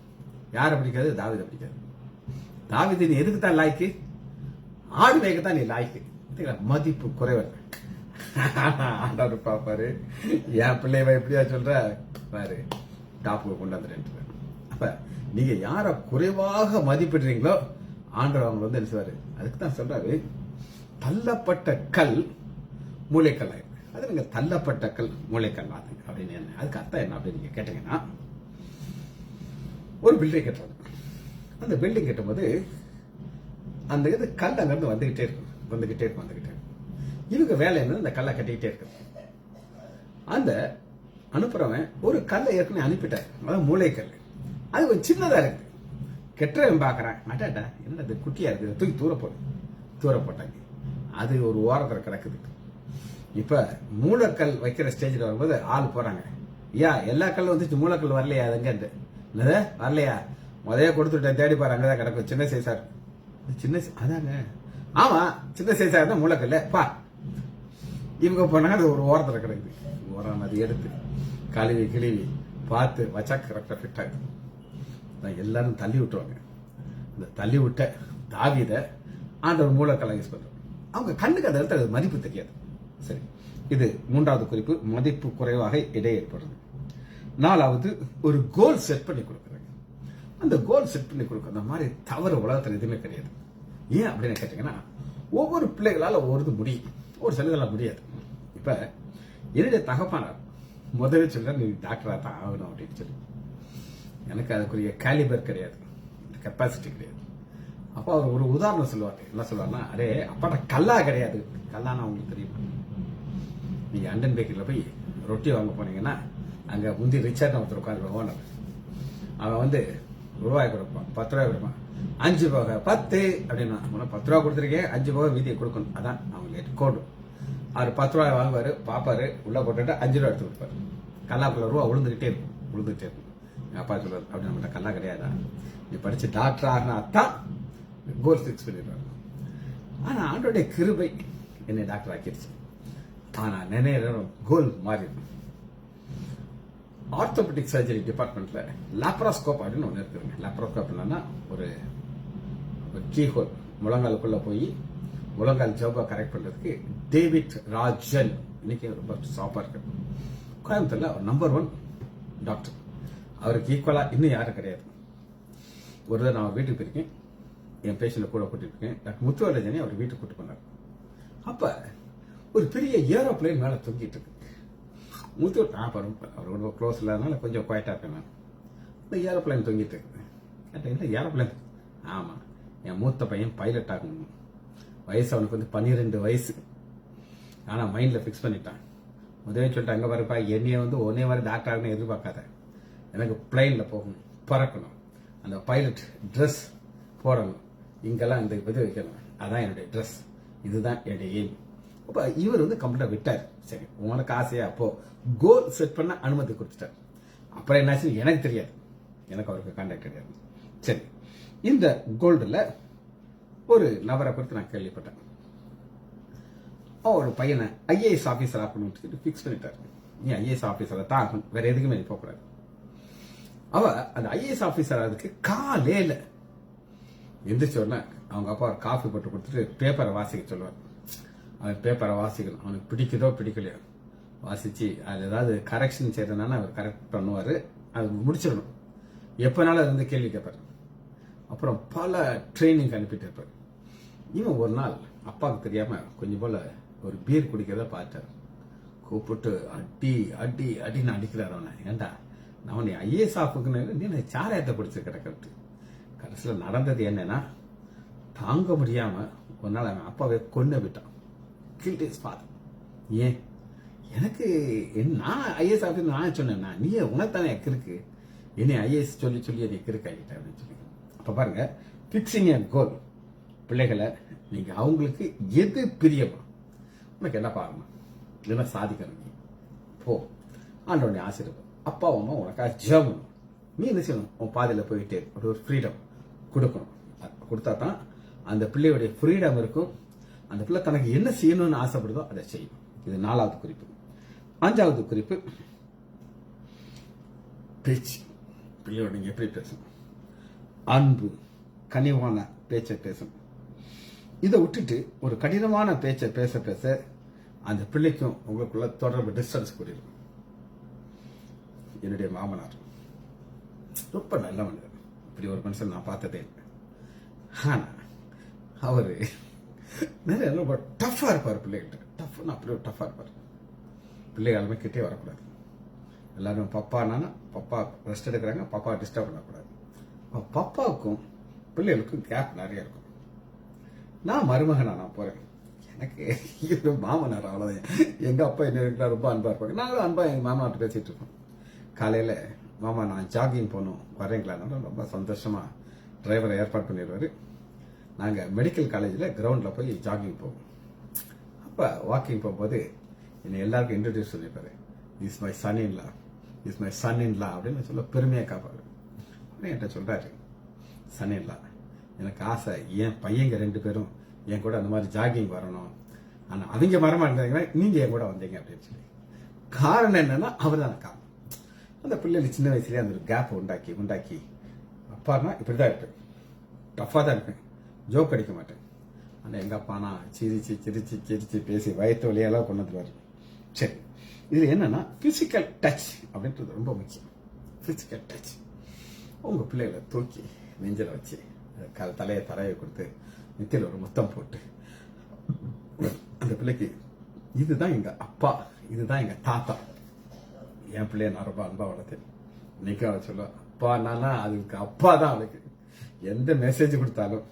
யாரை பிடிக்காது? தாவீதை பிடிக்காது. தாவீது நீ எதுக்கு தான் லாய்க்கு? ஆடு மேய்க்கத்தான் நீ லாய்க்கு. மதிப்பு குறைவர். ஆண்டவர் பாப்பாரு, என் பிள்ளைவ எப்படியா சொல்ற பாரு, டாப்புக்கு கொண்டாந்துட்டு. அப்ப நீங்க யார குறைவாக மதிப்பிடுறீங்களோ ஆண்டவர் அவங்க என்ன செய்வாரு? அதுக்கு தான் சொல்றாரு, தள்ளப்பட்ட கல் மூளைக்கல் ஆயிரு. அது நீங்க தள்ளப்பட்ட கல் மூளைக்கல் ஆகுது அப்படின்னு. என்ன அதுக்கு அர்த்தம் என்ன அப்படின்னு நீங்க கேட்டீங்கன்னா, ஒரு பில்டிங் கட்டுறாங்க. அந்த பில்டிங் கட்டும்போது அந்த இது கல் அங்கிருந்து வந்துகிட்டே இருக்கும். இவங்க வேலை என்ன? அந்த கல்லை கட்டிக்கிட்டே இருக்கு. அந்த அனுப்புறவன் ஒரு கல்லை ஏற்கனவே அனுப்பிட்டார், அதாவது மூளைக்கல். அது கொஞ்சம் சின்னதா இருக்கு. கெட்டவன் பாக்குறான், அட்டாட்டா என்னது குட்டியா இருக்கு, தூக்கி தூர போட்டாங்க. அது ஒரு ஓரத்துல கிடக்குது. இப்ப மூளைக்கல் வைக்கிற ஸ்டேஜ்ல வரும்போது ஆள் போறாங்க, ஐயா எல்லா கல்லும் வந்துச்சு, மூளைக்கல் வரலையா? அதுங்க என்னது வரலையா? முதைய கொடுத்துட்டேன், தேடி பாரு, அங்கதான் கிடக்கும், சின்ன சைஸா இருக்கு. சின்ன அதாங்க, ஆமா சின்ன சைஸா இருந்தா மூளைக்கல்ல பா. இவங்க போனாங்க, அது ஒரு ஓரத்துல கிடக்குது. ஓரம் அது எடுத்து கிளவி பார்த்து வச்சா கரெக்டா ஃபிட் ஆகுது. எல்லாரும் தள்ளி விட்டுருவாங்க. இந்த தள்ளி விட்ட தாவீத ஆண்டவர் மூளைக்கல்லை யூஸ் பண்றாங்க. அவங்க கண்ணுக்கு அந்த இடத்துல மதிப்பு தெரியாது. சரி, இது 3வது குறிப்பு, மதிப்பு குறைவாக இடை ஏற்படுறது. 4வது ஒரு கோல் செட் பண்ணி கொடுக்குறாங்க. அந்த கோல் செட் பண்ணி கொடுக்க அந்த மாதிரி தவறு உலகத்தில் எதுவுமே கிடையாது. ஏன் அப்படின்னு கேட்டீங்கன்னா, ஒவ்வொரு பிள்ளைகளால ஒரு முடியும், ஒரு சிலதெல்லாம் முடியாது. இப்ப என்னுடைய தகப்பானார் முதல்ல சொல்ற, நீ டாக்டரா தான் ஆகணும் அப்படின்னு சொல்லி. எனக்கு அதுக்குரிய கேலிபர் கிடையாது, கெப்பாசிட்டி கிடையாது. அப்ப அவர் ஒரு உதாரணம் சொல்லுவாரு. என்ன சொல்லுவாருன்னா, அரே அப்பாட்ட கல்லா கிடையாது. கல்லானா உங்களுக்கு தெரியுமா? நீங்க அண்டன் பேக்கரியில போய் ரொட்டி வாங்க போனீங்கன்னா, அங்க முந்தி ரிச்சர்ட் ஒருத்தர் உட்காந்து ஓனர், அவன் ரூபாய் கொடுப்பான், 10 ரூபாய் கொடுப்பான். 5 போக 10 அப்படின்னா 10 ரூபா கொடுத்துருக்கேன், 5 போக மீதியை கொடுக்கணும். அதான் அவங்க கோடு. அவர் 10 ரூபாய் வாங்குவாரு, பாப்பாரு, உள்ள போட்டுட்டு 5 ரூபா எடுத்து கொடுப்பாரு. கல்லாக்குள்ள ரூபா விழுந்துகிட்டே இருக்கும். எங்க அப்பா சொல்றாரு, அப்படி நம்மகிட்ட கல்லா கிடையாதா, நீ படிச்சு டாக்டர் ஆகினா தான் கோல் ஃபிக்ஸ் பண்ணிடுவாரு. ஆனா ஆண்டோடைய கிருபை என்னை டாக்டர் ஆக்கிடுச்சு. ஆனா நினைற கோல் மாறி. ஆர்த்தோபெடிக் சர்ஜரி டிபார்ட்மெண்ட்ல லாப்ராஸ்கோப் அப்படின்னு ஒண்ணு இருக்குதுங்க. லாப்ராஸ்கோப் என்னன்னா ஒரு கீஹோல் முழங்காலுக்குள்ள போய் முழங்கால் ஜோபா கரெக்ட் பண்றதுக்கு டேவிட் ராஜன் இன்னைக்கு ரொம்ப சாப்பா இருக்கு. கோயம்புத்தூர்ல நம்பர் 1 டாக்டர். அவருக்கு ஈக்குவலா இன்னும் யாரும் கிடையாது. ஒரு தடவை நான் வீட்டுக்கு போயிருக்கேன், என் பேஷண்ட கூட கூட்டிட்டு இருக்கேன். டாக்டர் முத்துவரஜனை அவர் வீட்டுக்கு கூட்டு போனார். அப்ப ஒரு பெரிய ஏரோப்ளைன் மேல தொங்கிட்டு இருக்கு. அவர் ரொம்ப க்ளோஸ் இல்லாதனால கொஞ்சம் குவாய்ட்டா இருக்கேன் நான். இந்த ஏரோப்ளைன் தொங்கிட்டு இருக்கு. கேட்டீங்களா ஏரோப்ளைன்? ஆமா, என் மூத்த பையன் பைலட் ஆகணும். வயசு அவனுக்கு 12 வயசு. ஆனா மைண்ட்ல பிக்ஸ் பண்ணிட்டான். முதவே சொல்லிட்டு அங்க பாருப்பா, என்னைய ஒன்னே மாதிரி டாக்டர் ஆகணும் எதிர்பார்க்காத, எனக்கு பிளைன்ல போகணும், பறக்கணும், அந்த பைலட் ட்ரெஸ் போடணும், இங்கெல்லாம் இந்த இது வைக்கணும், அதான் என்னுடைய ட்ரெஸ், இதுதான் என்னுடைய எய்ம். அப்ப இவர் கம்ப்ளீட்டா விட்டார். சரி, உனக்கு ஆசையா? அப்போ கோல் செட் பண்ண அனுமதி கொடுத்துட்டார். அப்புறம் என்னாச்சு எனக்கு தெரியாது, எனக்கு அவருக்கு கான்டாக்ட் கிடையாது. சரி, இந்த கோல்டுல ஒரு நபரை குறித்து நான் கேள்விப்பட்டேன். ஒரு பையனை ஐஏஎஸ் ஆபீசர் ஆகணும்னு பிக்ஸ் பண்ணிட்டாரு. நீ ஐஏஎஸ் ஆபீசரை தான் ஆகணும், வேற எதுக்குமே நீ போகக்கூடாது. அவ அந்த ஐஏஎஸ் ஆபீசர் அதுக்கு காலையில எந்திரிச்ச உடனே அவங்க அப்பா ஒரு காஃபி போட்டு கொடுத்துட்டு பேப்பரை வாசிக்க சொல்லுவார். அவன் பேப்பரை வாசிக்கணும், அவனுக்கு பிடிக்குதோ பிடிக்கலையோ வாசிச்சு அது ஏதாவது கரெக்ஷன் செய்யறதுனால அவர் கரெக்ட் பண்ணுவாரு, அது முடிச்சிடணும். எப்பனாலும் அது கேள்வி கேட்பாரு. அப்புறம் பல ட்ரைனிங் அனுப்பிட்டு இருப்பார். இவன் ஒரு நாள் அப்பாவுக்கு தெரியாம கொஞ்சம் போல ஒரு பீர் குடிக்கிறத பார்த்தார். கூப்பிட்டு அடி அடி அடின்னு அடிக்கிறார் அவனை. ஏண்டா நான் ஐஏஎஸ் ஆஃபுக்குன்னு நீ சாராயத்தை குடிச்சு கிடக்கிறது. கடைசியில் நடந்தது என்னன்னா, தாங்க முடியாம ஒரு நாள் அவன் அப்பாவை கொண்டு விட்டான். Guilt is father. ஏன் எனக்கு நான் ஐஏஎஸ் ஆஃபீஸ் நான் சொன்னேன்னா, நீ உனத்தானே இருக்கு, என்னை ஐஏஎஸ் சொல்லி சொல்லி அதை கிறுக்காகிட்ட அப்படின்னு சொல்லி. அப்ப பாருங்க, பிக்சிங் எ கோல். பிள்ளைகளை நீங்க அவங்களுக்கு எது பிரியமா, உனக்கு என்ன பாருங்க, இல்லைன்னா சாதிக்கணும். நீ போ, ஆண்டவனை ஆசீர்வாதம். அப்பா அம்மா உனக்காக ஜெபம். நீ என்ன செய்யணும், உன் பாதையில போயிட்டே ஒரு ஃப்ரீடம் கொடுக்கணும். கொடுத்தா தான் அந்த பிள்ளையுடைய ஃப்ரீடம் இருக்கும். அந்த பிள்ளை தனக்கு என்ன செய்யணும்னு ஆசைப்படுதோ அதை செய்யும். இது 4வது குறிப்பு. 5வது குறிப்பு, பேச்சு. பிள்ளையோட நீங்க எப்படி பேசணும்? அன்பு, கனிவான பேச்சை பேசணும். இதை விட்டுட்டு ஒரு கடினமான பேச்சை பேச பேச அந்த பிள்ளைக்கும் உங்களுக்குள்ள தொடர்பு டிஸ்டன்ஸ் கூடிடும். என்னுடைய மாமனார் ரொம்ப நல்ல மனிதர். இப்படி ஒரு மனுஷன் நான் பார்த்ததே இல்லை. ஆனா அவரு நிறைய ரொம்ப டஃபா இருப்பார் பிள்ளைகிட்ட. டஃப்னா அப்படி ஒரு டஃபா இருப்பார். பிள்ளைகளுமே கிட்டே வரக்கூடாது. எல்லாரும் பப்பானா பப்பா ரெஸ்ட் எடுக்கிறாங்க, பப்பா டிஸ்டர்ப் பண்ணக்கூடாது. பப்பாவுக்கும் பிள்ளைகளுக்கும் கேப் நிறைய இருக்கும். நான் மருமகனா நான் போறேன், எனக்கு மாமனார் அவ்வளவுதான். எங்க அப்பா என்ன ரொம்ப அன்பா இருப்பாங்க, நாங்களும் அன்பா எங்க மாமனார்ட்ட பேசிட்டு இருக்கோம். காலையில மாமா நான் ஜாகிங் போகணும் வரீங்களா, ரொம்ப சந்தோஷமா டிரைவரை ஏற்பாடு பண்ணிடுவாரு. நாங்க மெடிக்கல் காலேஜில் கிரவுண்ட்ல போய் ஜாகிங் போவோம். அப்ப வாக்கிங் போகும்போது என்னை எல்லாருக்கும் இன்ட்ரடியூஸ் பண்ணிப்பாரு. Is my son in law, is my son in law அப்படின்னு சொல்ல பெருமையா காப்பாரு. என்கிட்ட சொல்றாரு, சன் இன் லா, எனக்கு ஆசை என் பையங்க 2 பேரும் என் கூட அந்த மாதிரி ஜாகிங் வரணும். ஆனா அவங்க வரமா இருந்தாங்கன்னா நீங்க என் கூட வந்தீங்க அப்படின்னு சொல்லி. காரணம் என்னன்னா அவர் தான் காரணம். அந்த பிள்ளைகள் சின்ன வயசுலயே அந்த ஒரு கேப் உண்டாக்கி அப்பானா இப்படிதான் இருப்பேன், டஃபா தான் இருப்பேன், ஜோக் அடிக்க மாட்டேன். ஆனா எங்க அப்பானா சிரிச்சு பேசி வயிற்று வழியெல்லாம் கொண்டு வந்துருவாரு. சரி, இதுல என்னன்னா பிசிக்கல் டச் அப்படின்றது ரொம்ப முக்கியம். Physical touch. உங்க பிள்ளைகளை தூக்கி நெஞ்சில வச்சு தலையை தரையை கொடுத்து நெத்தியில் ஒரு முத்தம் போட்டு அந்த பிள்ளைக்கு இதுதான் எங்க அப்பா, இதுதான் எங்க தாத்தா. என் பிள்ளைய நான் ரொம்ப அன்பா வளர்த்தேன். இன்னைக்கு அவ சொல்ல அப்பா நானா, அதுக்கு அப்பா தான். அவளுக்கு எந்த மெசேஜ் கொடுத்தாலும்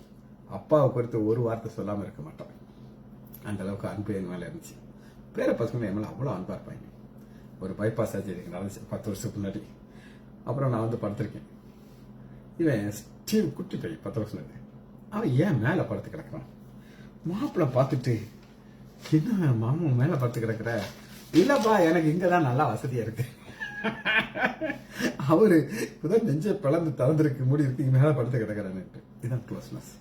அப்பாவை குறித்து ஒரு வார்த்தை சொல்லாம இருக்க மாட்டான். அந்த அளவுக்கு அன்பு என் மேல இருந்துச்சு. பேர பசங்க என் மேல அவ்வளவு அன்பா இருப்பாங்க. ஒரு பைபாஸ் சர்ஜரி நடந்துச்சு 10 வருஷத்துக்கு முன்னாடி. அப்புறம் நான் படுத்திருக்கேன். இவன் ஸ்டீவ் குட்டி பை 10 வருஷம் அவன் ஏன் மேல படுத்து கிடக்குறான். மாப்பிள்ள பார்த்துட்டு, என்ன மாமன் மேல படுத்து கிடக்குற? இல்லப்பா, எனக்கு இங்கதான் நல்லா வசதியா இருக்கு. அவரு இப்பதான் நெஞ்ச பிளந்து திறந்திருக்கு, மூடி இருக்கு, மேல படுத்து கிடக்குறான்னு. இதுதான் க்ளோஸ்னஸ்.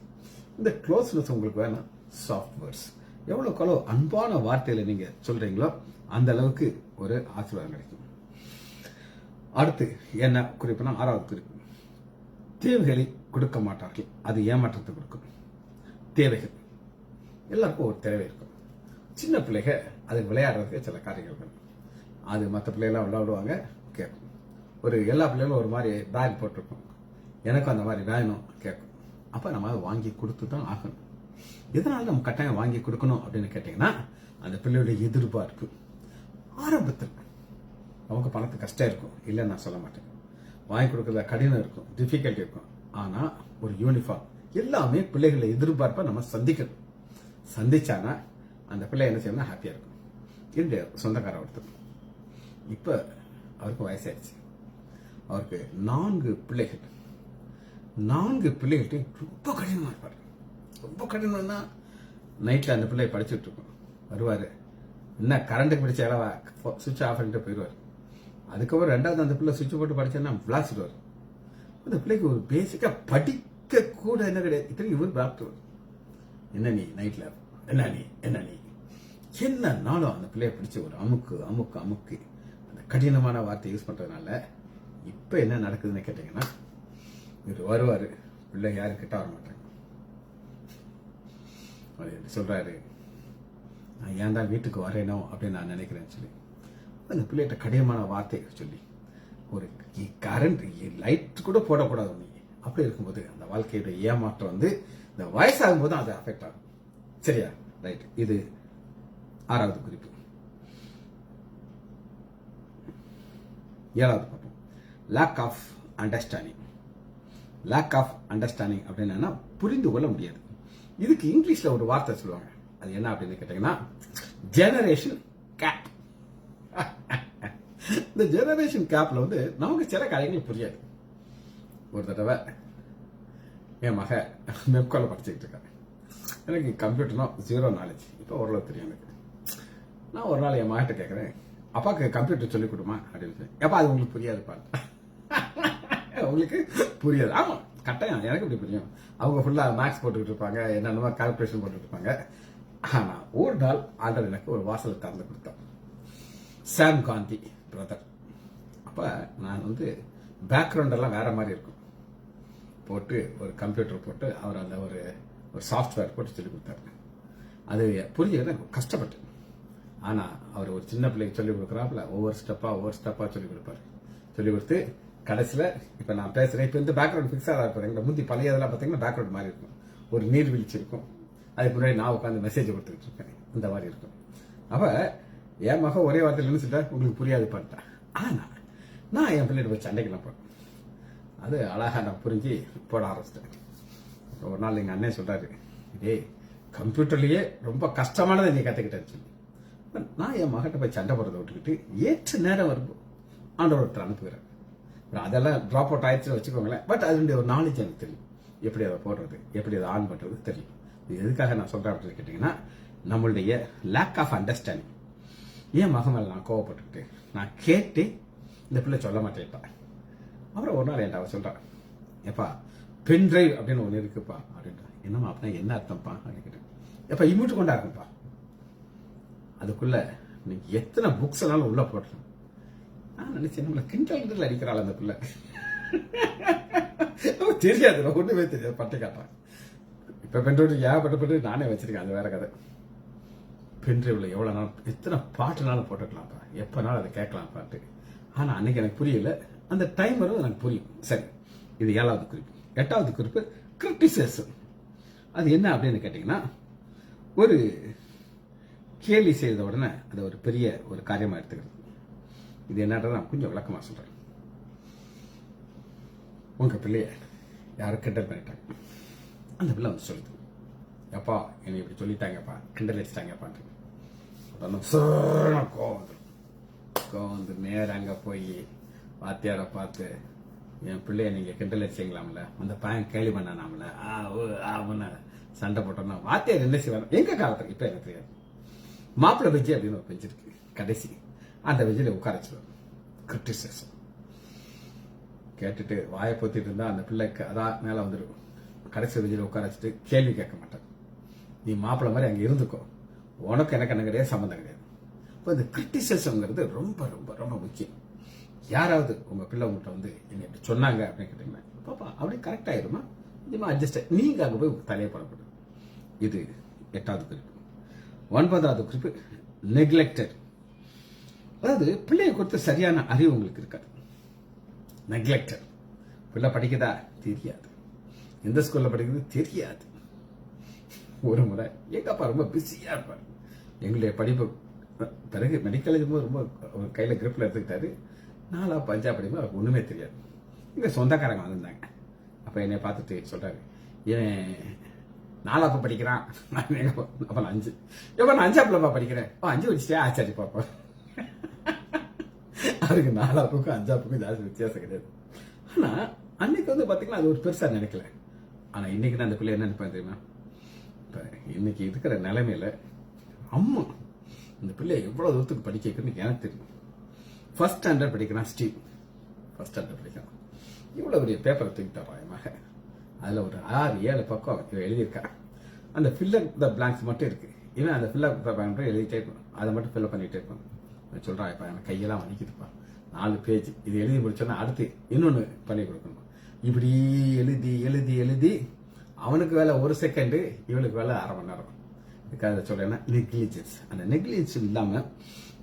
இந்த க்ளோஸ்னஸ் உங்களுக்கு வேணாம். சாஃப்ட் வேர்ட்ஸ் எவ்வளவு அன்பான வார்த்தையில நீங்க சொல்றீங்களோ அந்த அளவுக்கு ஒரு ஆசீர்வாதம் கிடைக்கும். அடுத்து என்ன குறிப்புனா, 6வது குறிப்பு, தேவைகளை கொடுக்க மாட்டார்கள், அது ஏமாற்றத்தை கொடுக்கும். தேவைகள் எல்லாருக்கும் ஒரு தேவை இருக்கும். சின்ன பிள்ளைங்க அது விளையாடுறதுக்கு சில காரியங்கள் இருக்கும். அது மற்ற பிள்ளைகள்லாம் விளையாடுவாங்க, கேட்கும். ஒரு எல்லா பிள்ளைகளும் ஒரு மாதிரி பேக் போட்டிருக்கும், எனக்கும் அந்த மாதிரி வேணும் கேட்கும். அப்ப நம்ம அதை வாங்கி கொடுத்து தான் ஆகணும். எதனால நம்ம கட்டாயம் வாங்கி கொடுக்கணும் அப்படின்னு கேட்டீங்கன்னா, அந்த பிள்ளையுடைய எதிர்பார்ப்பு. ஆரம்பத்தில் நமக்கு பணத்துக்கு கஷ்டம் இருக்கும், இல்லைன்னு நான் சொல்ல மாட்டேன். வாங்கி கொடுக்கறத கடினம் இருக்கும், டிஃபிகல்ட்டி இருக்கும். ஆனா ஒரு யூனிஃபார்ம் எல்லாமே பிள்ளைகளை எதிர்பார்ப்ப நம்ம சந்திக்கணும். சந்திச்சானா அந்த பிள்ளை என்ன செய்யணும், ஹாப்பியா இருக்கும். என்னுடைய சொந்தக்கார ஒருத்தர், இப்ப அவருக்கு வயசாயிடுச்சு. அவருக்கு 4 பிள்ளைகள். 4 பிள்ளைகள்கிட்ட ரொம்ப கடினமா இருப்பாரு. ரொம்ப கடினம்னா, நைட்ல அந்த பிள்ளை படிச்சுட்டு இருக்கும், வருவாரு, என்ன கரண்ட்டுக்கு பிடிச்ச அளவா சுவிட்ச் ஆஃப் பண்ணிட்டு போயிடுவார். அதுக்கப்புறம் 2வது அந்த பிள்ளை சுவிட்ச் போட்டு படிச்சேன்னா விளாசிடுவார். அந்த பிள்ளைக்கு ஒரு பேசிக்கா படிக்க கூட என்ன கிடையாது. இத்தனைக்கு இவர் டாக்டர். என்ன நீ நைட்ல என்ன நீ என்னன்னாலும் அந்த பிள்ளைய பிடிச்ச ஒரு அமுக்கு அந்த கடினமான வார்த்தை யூஸ் பண்றதுனால இப்ப என்ன நடக்குதுன்னு கேட்டீங்கன்னா, இவர் வருவாரு, பிள்ளை யாரும் கிட்ட வர மாட்டாங்க. சொல்றாரு, நான் ஏன் தான் வீட்டுக்கு வரேனோ அப்படின்னு நான் நினைக்கிறேன்னு சொல்லி அந்த பிள்ளைகிட்ட கடினமான வார்த்தை சொல்லி, ஒரு கரண்ட் லைட் கூட போடக்கூடாது நீ. அப்படி இருக்கும்போது அந்த வாழ்க்கையோட ஏமாற்றம் இந்த வயசாகும் போது அது அஃபெக்ட் ஆகும். சரியா? ரைட். இது 6வது குறிப்பு. 7வது பார்ப்போம். Lack of understanding. Lack of understanding அப்படின்னா புரிந்து கொள்ள முடியாது. இதுக்கு இங்கிலீஷ்ல ஒரு வார்த்தை சொல்லுவாங்க, அது என்ன அப்படின்னு கேட்டீங்கன்னா, ஜெனரேஷன் கேப். இந்த ஜெனரேஷன் கேப்ல நமக்கு சில காரியங்கள் புரியாது. ஒரு தடவை என் மக மெப்கால படிச்சுக்கிட்டு இருக்காங்க. எனக்கு கம்ப்யூட்டர்னா 0 நாலேஜ். இப்போ ஓரளவு தெரியும் எனக்கு. நான் ஒரு நாள் என் மகிட்ட கேட்கறேன், அப்பாவுக்கு கம்ப்யூட்டர் சொல்லிக் கொடுமா அப்படின்னு. எப்பா அது உங்களுக்கு புரியாதுப்பா. உங்களுக்கு புரியாது. ஆமா, கட்டாயம் எனக்கு இப்படி புரியும். அவங்க ஃபுல்லா மேக்ஸ் போட்டுக்கிட்டு இருப்பாங்க, என்னென்னமோ கால்குலேஷன் போட்டுட்டு இருப்பாங்க. ஆனா ஒரு நாள் ஆண்டவர் எனக்கு ஒரு வாசலை திறந்து கொடுத்தான். சாம் காந்தி பிரதர். அப்ப நான் பேக்ரவுண்ட் எல்லாம் வேற மாதிரி இருக்கும். போட்டு ஒரு கம்ப்யூட்டர் போட்டு அவர் அந்த ஒரு சாஃப்ட்வேர் போட்டு சொல்லி கொடுத்தாரு. அது புரிஞ்சது கஷ்டப்பட்டு. ஆனா அவர் ஒரு சின்ன பிள்ளைக்கு சொல்லிக் கொடுக்குறாப்புல ஒவ்வொரு ஸ்டெப்பா சொல்லிக் கொடுப்பாரு. சொல்லிக் கொடுத்து கடைசியில இப்ப நான் பேசுறேன், இப்ப பேக்ரவுண்ட் பிக்ஸ் ஆகா இருப்பாரு. எங்க முந்தி பழைய இதெல்லாம் பாத்தீங்கன்னா பேக்ரவுண்ட் மாதிரி இருக்கும், ஒரு நீர்வீழ்ச்சி இருக்கும், அதுக்கு முன்னாடி நான் உட்காந்து மெசேஜ் கொடுத்துட்டு இருக்கேன், இந்த மாதிரி இருக்கும். அப்ப என் மக ஒரே வார்த்தையில் என்ன சொல்லிட்டா, உங்களுக்கு புரியாது பண்ணிட்டேன். ஆனா நான் என் பிள்ளைகிட்ட போய் சண்டைக்கெல்லாம் போறேன். அது அழகா நான் புரிஞ்சு போட ஆரம்பிச்சிட்டேன். ஒரு நாள் எங்க அண்ணன் சொல்றாரு, இதே கம்ப்யூட்டர்லயே ரொம்ப கஷ்டமானதை நீ கத்துக்கிட்டேன்னு சொல்லி நான் என் மகிட்ட போய் சண்டை போடுறதை விட்டுக்கிட்டு ஏற்ற நேரம் வரும்போது ஆண்டவர் அனுப்புகிறேன். அதெல்லாம் டிராப் அவுட் ஆயிடுச்சுன்னு வச்சுக்கோங்களேன். பட் அதனுடைய ஒரு நாலேஜ் எனக்கு தெரியும், எப்படி அதை போடுறது, எப்படி அதை ஆன் பண்றது தெரியும். இது எதுக்காக நான் சொல்றேன் அப்படின்னு கேட்டீங்கன்னா, நம்மளுடைய லேக் ஆஃப் அண்டர்ஸ்டாண்டிங். ஏன் மகன் மேல நான் கோவப்பட்டுக்கிட்டு நான் கேட்டு இந்த பிள்ளை சொல்ல மாட்டேன்ப்பா. அப்புறம் ஒரு நாள் என்கிட்ட அவ சொல்றான், எப்பா பென் டிரைவ் அப்படின்னு ஒன்று இருக்குப்பா அப்படின்ட்டு. என்னமா அப்படின்னா என்ன அர்த்தம்ப்பா அப்படின்னு கேட்டேன். எப்பா இமூட்டு கொண்டா இருக்குப்பா, அதுக்குள்ள நீங்க எத்தனை புக்ஸ் எல்லாம் உள்ள போடுறேன். நான் நினைச்சேன் நம்மள கிண்டல் அடிக்கிறாள் அந்த பிள்ளை. தெரியாது, ஒண்ணுமே தெரியாது, பட்டு காட்டான். இப்ப பென்ட்ரைவ் ஏகப்பட்டு நானே வச்சிருக்கேன், அது வேற கதை. பென்ட்ரைவ்ல எவ்வளவு நாள் எத்தனை பாட்டுனாலும் போட்டுக்கலாம்ப்பா, எப்பனாலும் அதை கேட்கலாம் பாட்டு. ஆனா அன்னைக்கு எனக்கு புரியல, அந்த டைம் வரும் எனக்கு புரியும். சரி, இது 7வது குறிப்பு. 8வது குறிப்பு கிரிட்டிசிசம். அது என்ன அப்படின்னு கேட்டீங்கன்னா, ஒரு கேலி செய்த உடனே அதை ஒரு பெரிய ஒரு காரியமா எடுத்துக்கிறது. இது என்னன்றத நான் கொஞ்சம் விளக்கமா சொல்றேன். உங்க பிள்ளைய யாரும் கிண்டல் பண்ணிட்டாங்க, அந்த பிள்ளை சொல்லுது, எப்பா என்னை இப்படி சொல்லிட்டாங்கப்பா, கிண்டல் அடிச்சிட்டாங்கப்பா. கோவம் நேரம் அங்க போய் வாத்தியாரை பார்த்து, என் பிள்ளைய நீங்க கிண்டல் அடிச்சீங்களாம்ல, அந்த பையன் கேள்வி பண்ணானாம்ல, அவன சண்டை போட்டோம்னா வாத்தியார் என்ன செய்வார் எங்க காலத்துல, இப்ப எனக்கு தெரியாது. மாப்பிள்ளை பெஞ்சு அப்படின்னு ஒரு பெஞ்சு இருக்கு கடைசி, அந்த பெஞ்சில உட்கார வச்சிருவார். கிரிட்டிசிசம் கேட்டுட்டு வாயை பொத்திட்டு இருந்தா அந்த பிள்ளைக்கு அதான் மேல வந்துடும். கடைசி பெஞ்சில உட்கார வச்சுட்டு கேள்வி கேட்க மாட்டார். நீ மாப்பிள்ளை மாதிரி அங்க இருந்துக்கோ, உனக்கு எனக்கு என்ன கிடையாது, சம்பந்தம் கிடையாது. இப்போ இந்த கிரிட்டிசிசம்ங்கிறது ரொம்ப ரொம்ப ரொம்ப முக்கியம். யாராவது உங்க பிள்ளை உங்கள்கிட்ட வந்து என்ன இப்படி சொன்னாங்க அப்படின்னு கேட்டீங்கன்னா, பாப்பா அப்படியே கரெக்ட் ஆயிருமா, இதுமா அட்ஜஸ்ட், நீங்க அங்க போய் தலையை போடப்படும். இது 8வது குறிப்பு. 9வது குறிப்பு நெக்லெக்டட். அதாவது பிள்ளையை கொடுத்த சரியான அறிவு உங்களுக்கு இருக்காது. நெக்லெக்டட். பிள்ளை படிக்குதா தெரியாது, எந்த ஸ்கூல்ல படிக்குது தெரியாது. ஒரு முறை எங்க அப்பா ரொம்ப பிஸியா இருப்பார். எங்களுடைய படிப்பு பிறகு மெடிக்கல் ரொம்ப கையில கிரிப்ல எடுத்துக்கிட்டாரு. 4 5 படிப்பு அவருக்கு ஒண்ணுமே தெரியாது. எங்க சொந்தக்காரங்க வந்திருந்தாங்க. அப்ப என்னை பார்த்துட்டு சொல்றாரு, ஏன் 4 படிக்கிறான், அப்ப நான் 5. எப்ப நான் 5 படிக்கிறேன், 5 வச்சுட்டே ஆச்சாரி பாப்பா. அவருக்கு 4க்கும் 5க்கும் ஜாஸ்தி வித்தியாசம் கிடையாது. ஆனா அன்னைக்கு வந்து பாத்தீங்கன்னா அது ஒரு பெருசா நினைக்கல. ஆனா இன்னைக்கு நான் அந்த பிள்ளை என்ன நினைப்பேன் தெரியுமா, இப்ப இன்னைக்கு இருக்கிற நிலைமையில அம்மா இந்த பிள்ளைய எவ்வளவு தூரத்துக்கு படிக்க வைக்கணும்னு எனக்கு தெரியும். ஃபர்ஸ்ட் ஸ்டாண்டர்ட் படிக்கிறான் ஸ்டீவ், ஃபர்ஸ்ட் ஸ்டாண்டர்ட் படிக்கிறான். இவ்வளவு பெரிய பேப்பரை தூக்கிட்டாப்பா என் மகன். அதுல ஒரு 6 7 பக்கம் இவன் எழுதியிருக்கா. அந்த ஃபில்லர் த பிளாங்க்ஸ் மட்டும் இருக்கு. இவன் அந்த ஃபில்லர் மட்டும் எழுதிட்டே இருப்பான், அதை மட்டும் ஃபில்லப் பண்ணிட்டே இருப்பான். சொல்றான், இப்ப எனக்கு கையெல்லாம் வலிக்குதுப்பா, 4 பேஜ் இது எழுதி முடிச்சோன்னா அடுத்து இன்னொன்னு பண்ணி கொடுக்கணும். இப்படி எழுதி எழுதி எழுதி அவனுக்கு வேலை 1 செகண்ட், இவனுக்கு வேலை 1/2 மணி நேரம். இதுக்காக சொல்றேன்னா நெக்லிஜென்ஸ். அந்த நெக்லிஜென்ஸ் இல்லாம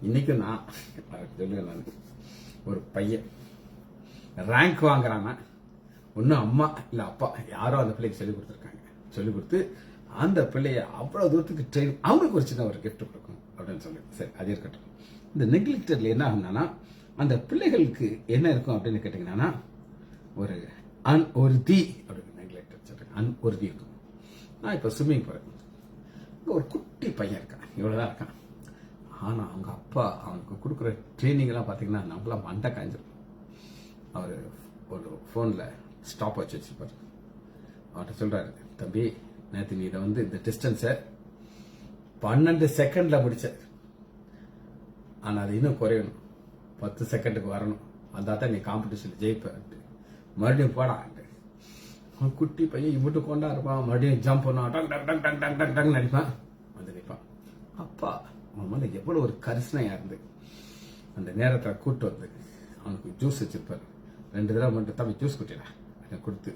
இன்னைக்கும் நான் சொல்லுவேன், நான் ஒரு பையன் ரேங்க் வாங்குறான்னா ஒன்னும் அம்மா இல்ல அப்பா யாரோ அந்த பிள்ளைக்கு சொல்லி கொடுத்துருக்காங்க. சொல்லி கொடுத்து அந்த பிள்ளைய அவ்வளவு தூரத்துக்கு ட்ரெயின், அவனுக்கு ஒரு சின்ன ஒரு கிஃப்ட் கொடுக்கணும் அப்படின்னு சொல்லி. சரி, அது இருக்கட்டும். இந்த நெக்லிக்டர்ல என்ன ஆகும்னா அந்த பிள்ளைகளுக்கு என்ன இருக்கும் அப்படின்னு கேட்டீங்கன்னா, ஒரு அன்ஒர்தி அப்படின்னு நெக்லெக்டட் சொல்றேன், அன்ஒர்தி இருக்கும். நான் இப்ப ஸ்விம்மிங் போறேன், ஒரு குட்டி பையன் இருக்கான், இவ்வளவுதான் இருக்கான். ஆனா அவங்க அப்பா அவனுக்கு கொடுக்குற ட்ரைனிங் எல்லாம் பாத்தீங்கன்னா நம்மளாம் மண்டை காய்ஞ்சிடும். அவர் ஒரு போன்ல ஸ்டாப் வாட்ச் வச்சிருப்பாரு. அவர்கிட்ட சொல்றாரு, தம்பி நேற்று நீ இதை வந்து இந்த டிஸ்டன்ஸை 12 செகண்ட்ல முடிச்ச, ஆனா அது இன்னும் குறையணும், 10 செகண்டுக்கு வரணும், அதான் நீ காம்படிஷன் ஜெயிப்ப. மறுபடியும் போடா. குட்டி பையன் இவ்வளவு கொண்டா இருப்பான், மறுபடியும் ஜம்ப் பண்ணுவான், டங் டங் டங் டங் டங் டங் டங் நடிப்பான், வந்து நிற்பான். அப்பா அவன் மேல எவ்வளவு ஒரு கரிசனையா இருந்து அந்த நேரத்தை கூட்டு வந்து அவனுக்கு ஜூஸ் வச்சிருப்பாரு. 2 தடவை மட்டும் தம்பி ஜூஸ் குட்டிடா கொடுத்து,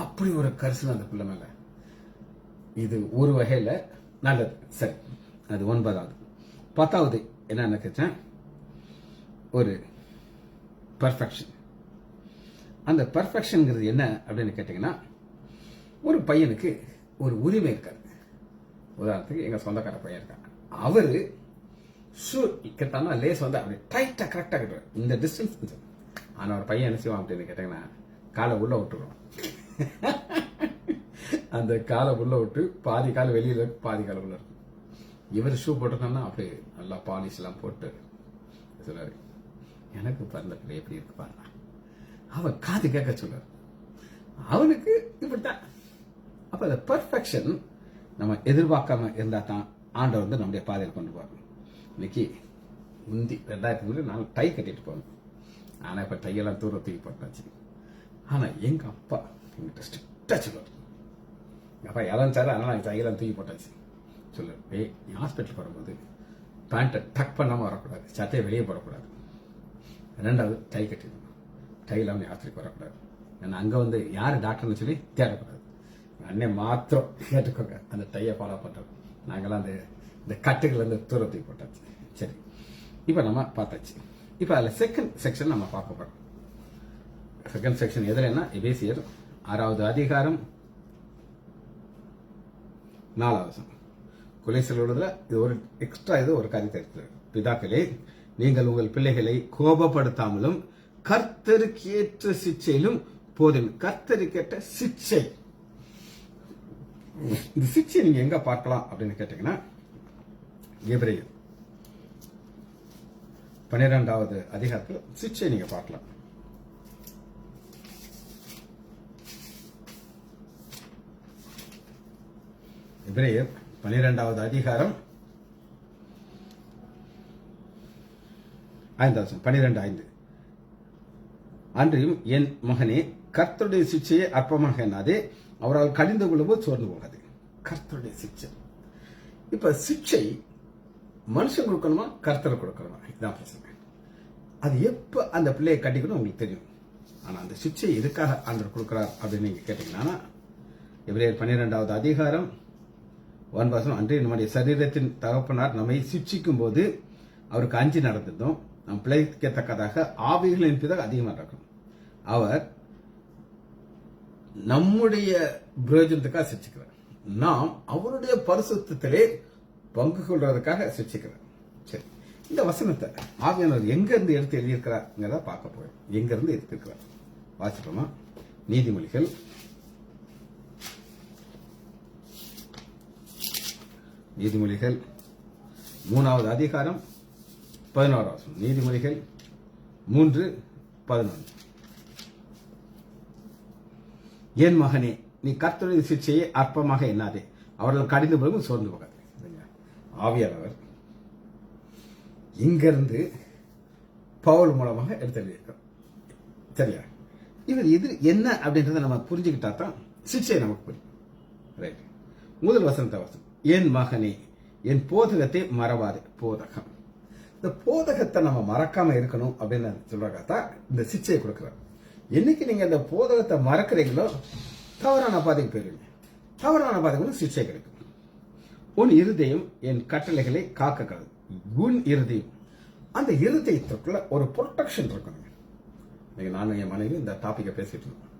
அப்படி ஒரு கரிசனை அந்த பிள்ளை மேல. இது ஒரு வகையில நல்லது. சரி, அது 9வது. 10வது என்ன நினைச்சேன், ஒரு பர்ஃபெக்ஷன். அந்த பர்ஃபெக்ஷன்ங்கிறது என்ன அப்படின்னு கேட்டீங்கன்னா, ஒரு பையனுக்கு ஒரு உரிமை இருக்காது. உதாரணத்துக்கு எங்க சொந்தக்கார பையன் இருக்காங்க, அவரு ஷூ கேட்டானா லேஸ் வந்து அப்படி டைட்டா கரெக்டா கட்டுவார், இந்த டிஸ்டன்ஸ். ஆனா ஒரு பையன் என்ன செய்வான் அப்படின்னு கேட்டீங்கன்னா, காலை உள்ள விட்டுருவான். அந்த காலை உள்ள விட்டு பாதி கால் வெளியில இருக்கு, பாதி கால உள்ள இருக்கும். இவர் ஷூ போட்டிருக்காங்கன்னா அப்படியே நல்லா பாலிஷ் எல்லாம் போட்டு சொல்றாரு, எனக்கு பிறந்த பிள்ளை எப்படி இருக்கு பாருங்க. அவன் காது கேட்க சொல்றாரு, அவனுக்கு இப்படித்தான். அப்ப அந்த பெர்ஃபெக்ஷன் நம்ம எதிர்பார்க்காம இருந்தா தான் ஆண்டவர் வந்து நம்முடைய பாதையில் கொண்டு போவாங்க. இன்னைக்கு முந்தி 2003 நான் டை கட்டிட்டு போனேன். ஆனா இப்ப டையெல்லாம் தூர தூக்கி போட்டாச்சு. ஆனா எங்க அப்பா எங்கிட்ட ஸ்ட்ரிக்டா சொல்லுவார், அப்பா இறந்துச்சாரு, அதனால டையெல்லாம் தூக்கி போட்டாச்சு. சொல்லுவார், நீ ஹாஸ்பிட்டல் வரும்போது பேண்ட்டை டக் பண்ணாம வரக்கூடாது, சட்டையை வெளியே போடக்கூடாது. 2வது டை கட்டிடணும், டை இல்லாம நீ ஹாஸ்பிட்டலுக்கு வரக்கூடாது. நான் அங்க வந்து யாரு டாக்டர்னு சொல்லி தேடக்கூடாது. அண்ணே மாத்திரம் கேட்டுக்கோங்க, அந்த டையை ஃபாலோ பண்றோம். நாங்கெல்லாம் இந்த கட்டுகள் இருந்து தூரத்துக்கு போட்டாச்சு. சரி, இப்ப நம்ம பார்த்தாச்சு. இப்ப அதுல செகண்ட் செக்ஷன் நம்ம பார்க்க போறோம். செகண்ட் செக்ஷன் எதுலன்னா, எபேசியர் 6வது அதிகாரம் 4வது வசனம். கொலைசலோடுல இது ஒரு எக்ஸ்ட்ரா இது ஒரு காரியத்தை இருக்கு. பிதாக்களே, நீங்கள் உங்கள் பிள்ளைகளை கோபப்படுத்தாமலும் கர்த்தருக்கு ஏற்ற சிக்ஷையிலும் போதும். கர்த்தருக்கு ஏற்ற சிக்ஷை, இந்த சிக்ஷை நீங்க எங்க பார்க்கலாம் அப்படின்னு கேட்டீங்கன்னா, எபிரேயர் 12வது அதிகாரத்தில் சிக்ஷை நீங்க பார்க்கலாம். எபிரேயர் 12வது அதிகாரம் 5:12. அன்றியும் என் மகனே, கர்த்தருடைய சிக்ஷையை அற்பமாக எண்ணாதே, அவரால் கடிந்து கொள்ளும்போது சோர்ந்து போகாது. கர்த்தருடைய சிக்ஷை. இப்ப சிக்ஷை மனுஷன் கொடுக்கணுமா, கர்த்தர் கொடுக்கணுமா? இதுதான் பிரச்சனை. அது எப்ப அந்த பிள்ளையை கட்டிக்கணும் உங்களுக்கு தெரியும். ஆனா அந்த சிக்ஷை எதுக்காக ஆண்டவர் கொடுக்கிறார் அப்படின்னு நீங்க கேட்டீங்கன்னா, எபிரேயர் 12வது அதிகாரம் 1 அன்றைய நம்முடைய சரீரத்தின் தகப்பனார் நம்மை சிக்ஷிக்கும் போது அவருக்கு அஞ்சி நடந்ததும் நம் பிழைக்கத்தக்கதாக ஆவிகளின் பிதகு அதிகமாக நடக்கும். அவர் நம்முடைய பிரயோஜனத்துக்காக சிக்ஷிக்கிறார். நாம் அவருடைய பரிசுத்தத்திலே பங்கு கொள்றதுக்காக சிக்ஷிக்கிறார். சரி, இந்த வசனத்தை ஆவியானவர் எங்க இருந்து எடுத்து எழுதியிருக்கிறார் பார்க்க போறோம். எங்க இருந்து எடுத்திருக்கிறார் வாசிப்போமா? நீதிமொழிகள் 3வது அதிகாரம் 11வது வசனம். நீதிமொழிகள் 3:11. என் மகனே, நீ கர்த்தருடைய சிக்ஷையை அற்பமாக எண்ணாதே, அவர்கள் கடிந்து போகும் சோர்ந்து போகாது. ஆவியானவர் இங்கிருந்து பவுல் மூலமாக எடுத்து சரியா? இவர் இது என்ன அப்படின்றத நம்ம புரிஞ்சுக்கிட்டா தான் சிக்ஷை நமக்கு புரியும். ரைட். முதல் வசனத்தை வாசம். என் மகனே, என் போதகத்தை மறவாது. போதகம், இந்த போதகத்தை நம்ம மறக்காம இருக்கணும் அப்படின்னு சொல்றாதான் இந்த சிக்ஷையை கொடுக்கிறார். என்னைக்கு நீங்க இந்த போதகத்தை மறக்கிறீங்களோ தவறான பாதைக்கு போயிருவீங்க. தவறான பாதைக்கு சிக்ஷை கிடைக்கும். உன் இருதயம் என் கட்டளைகளை காக்க. உன் இருதயம், அந்த இருதயத்துக்குள்ள ஒரு ப்ரொடெக்ஷன் இருக்கணும். நானும் என் மனைவி இந்த டாபிக்கை பேசிட்டு இருக்கோம்.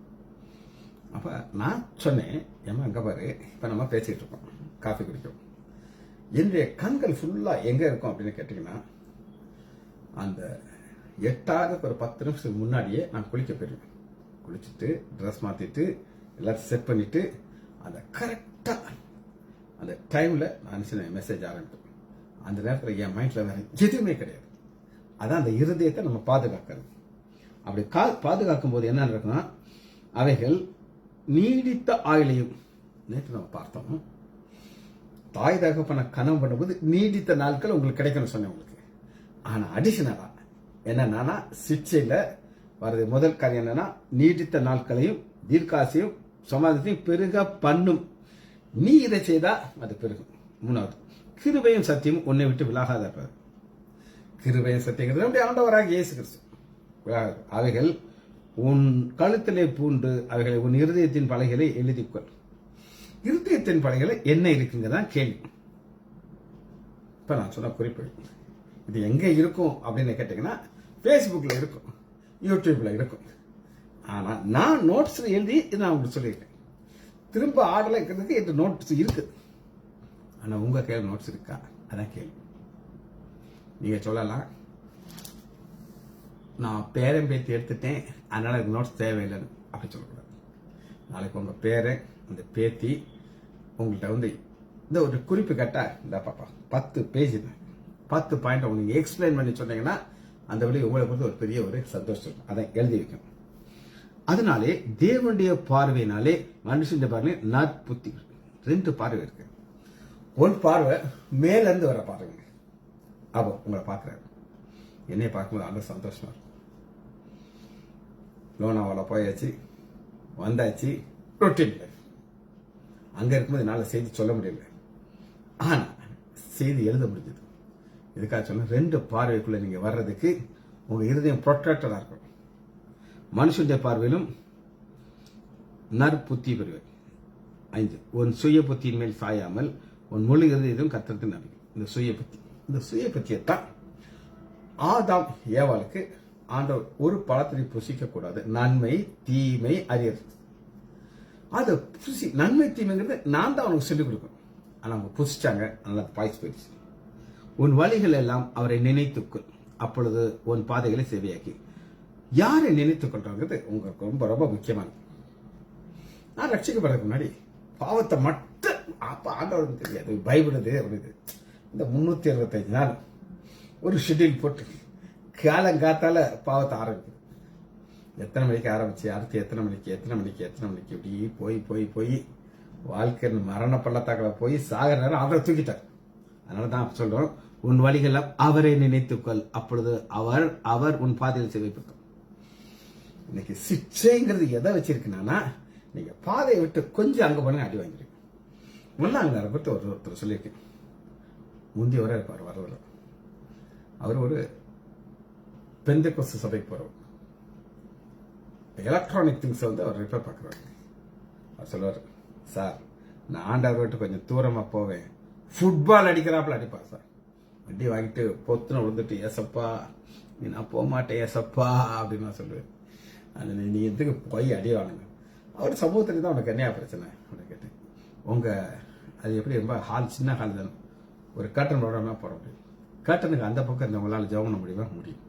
அப்ப நான் சொன்னேன், ஏமா அங்க பாரு, இப்ப நம்ம பேசிட்டு இருக்கோம், காஃபி குடிக்கிறோம். என்னுடைய கண்கள் ஃபுல்லா எங்க இருக்கும் அப்படின்னு கேட்டீங்கன்னா, அந்த எட்டாவது ஒரு 10 நிமிஷத்துக்கு முன்னாடியே நான் குளிக்க போயிருவேன். குளிச்சுட்டு ட்ரெஸ் மாத்திட்டு எல்லாத்தையும் செட் பண்ணிட்டு அந்த கரெக்டா அந்த டைம்ல நான் மெசேஜ் ஆரம்பிப்பேன். அந்த நேரத்தில் என் மைண்ட்ல வேற எதுவுமே கிடையாது. அதான் அந்த இருதயத்தை நம்ம பாதுகாக்கிறது. அப்படி பாதுகாக்கும் போது என்ன இருக்குன்னா, அவைகள் நீடித்த ஆயுளையும், நேற்று நம்ம பார்த்தோம், தாய் தகப்பன கனவு பண்ணும்போது நீடித்த நாட்கள் உங்களுக்கு கிடைக்கணும்னு சொன்னேன் உங்களுக்கு. ஆனா அடிஷனலா என்னன்னா, சிக்ஷையில வருது முதல் காரியம் என்னன்னா, நீடித்த நாட்களையும் தீர்க்காசையும் சமாதானத்தையும் பெருக பண்ணும். நீ இதை செய்தா அது பெருகும். 3வது, கிருபையும் சத்தியம் உன்னை விட்டு விலகாத. கிருபையும் சத்தியங்கிறது ஆண்டவராக இயேசு கிறிஸ்து. அவைகள் உன் கழுத்திலே பூண்டு அவைகளை உன் இருதயத்தின் பலகைகளை எழுதிக்கொள். இருதயத்தின் பலகைகளை என்ன இருக்குங்கதான் கேள்வி. இப்ப நான் சொன்ன குறிப்பு இது எங்க இருக்கும் அப்படின்னு கேட்டீங்கன்னா, பேஸ்புக்ல இருக்கும், யூடியூப்ல இருக்கும். ஆனா நான் நோட்ஸ் எழுதி நான் உங்களுக்கு சொல்லியிருக்கேன். திரும்ப ஆடல இருக்கிறதுக்கு என் நோட்ஸ் இருக்கு. ஆனா உங்க கையில் நோட்ஸ் இருக்கா? அதான் கேள்வி. நீங்க சொல்லலாம், நான் பேரன் பேத்தி எடுத்துட்டேன், அதனால எனக்கு நோட்ஸ் தேவையில்லைன்னு அப்படி சொல்லக்கூடாது. நாளைக்கு உங்க பேரன் அந்த பேத்தி உங்கள்கிட்ட இந்த ஒரு குறிப்பு கேட்டா, இந்த பாப்பா 10 பேஜ் 10 பாயிண்ட் உங்களுக்கு எக்ஸ்பிளைன் பண்ணி சொன்னீங்கன்னா அந்த வழி உங்களை பொறுத்து ஒரு பெரிய ஒரு சந்தோஷம். அதை எழுதி வைக்கணும். அதனாலே தேவனுடைய பார்வையினாலே மனுஷன் பார்வை நற்புத்தி. 2 பார்வை இருக்கு. ஒரு பார்வை மேல இருந்து வர பாருங்க. அப்போ உங்களை பார்க்கிறாரு, என்னை பார்க்கும்போது அந்த சந்தோஷமா இருக்கும். லோனாவால போயாச்சு, வந்தாச்சு, ரொட்டீன் லைஃப். அங்க இருக்கும்போது என்னால செய்தி சொல்ல முடியல, ஆனா செய்தி எழுத முடிஞ்சது. இதுக்காக சொன்ன 2 பார்வைக்குள்ள நீங்க வர்றதுக்கு உங்க இருதயம் ப்ரொடெக்டரா இருக்கும். மனுஷனுடைய பார்வையிலும் நற்புத்தி பெறுவேன். 5, உன் சுய புத்தியின் மேல் சாயாமல் உன் முழு இருதயத்தையும் கர்த்தருக்கு நம்பி. இந்த சுய புத்தியத்தான் ஆதாம் ஏவாளுக்கு ஆண்டவர் ஒரு பழத்தை புசிக்க கூடாது, நன்மை தீமை அறியறது. அது நன்மை தீமைங்கிறது நான் தான் அவனுக்கு சொல்லிக் கொடுக்கணும். ஆனா அவங்க புசிச்சாங்க, நல்லா பாய்ச்சி போயிடுச்சு. உன் வழிகள் எல்லாம் அவரை நினைத்துக்கொள், அப்பொழுது உன் பாதைகளை செவியாக்கி. யாரை நினைத்துக் கொள்றது உங்களுக்கு ரொம்ப ரொம்ப முக்கியமானது. நான் ரட்சிக்கப்படுறதுக்கு முன்னாடி பாவத்தை மட்டும் ஆண்டவருக்கு தெரியாது, பைபிளுது அப்படின்னு இந்த 365 நாள் ஒரு ஷெட்யூல் போட்டு காலங்காத்தால பாவத்தை ஆரம்பிக்குது. எத்தனை மணிக்கு ஆரம்பிச்சு அடுத்து எத்தனை மணிக்கு இப்படி போய் வாழ்க்கை மரண பள்ளத்தாக்களை போய் சாகர நேரம் அவரை தூக்கிட்டார். அதனாலதான் சொல்றோம், உன் வழிகள் அவரை நினைத்துக்கொள், அப்பொழுது அவர் உன் பாதையில் செவிப்பட்டார். இன்னைக்கு சிக்ஷைங்கிறது எதை வச்சிருக்குன்னா, நீங்க பாதையை விட்டு கொஞ்சம் அங்க போன அடி வாங்கிருக்கீங்க. முன்னாங்க பற்றி ஒருத்தர் சொல்லியிருக்கேன். முந்தைய வர இருப்பார், வரவர் அவர் ஒரு பெந்தெகோஸ்து சபைக்கு போறவர். எலக்ட்ரானிக் திங்ஸ் அவர் ரிப்பேர் பார்க்குறாரு. அவர் சொல்லுவார், சார் நான் ஆண்டவர் விட்டு கொஞ்சம் தூரமா போவேன், ஃபுட்பால் அடிக்கிறாப்புல அடிப்பார் சார். வண்டி வாங்கிட்டு பொத்துன விழுந்துட்டு, ஏசப்பா நான் போக மாட்டேன் ஏசப்பா அப்படின்னு நான் சொல்லுவேன். அது நீ எதுக்கு போய் அடி வாங்குங்க. அவர் சமூகத்துக்கு தான் உனக்கு என்ன பிரச்சனை அப்படின்னு கேட்டேன். அது எப்படி ரொம்ப ஹால், சின்ன ஹால் தானே, ஒரு கர்டன் போடாம போட முடியும். கர்டனுக்கு அந்த பக்கம் இந்த உங்களால் ஜெபம் பண்ண முடியும்.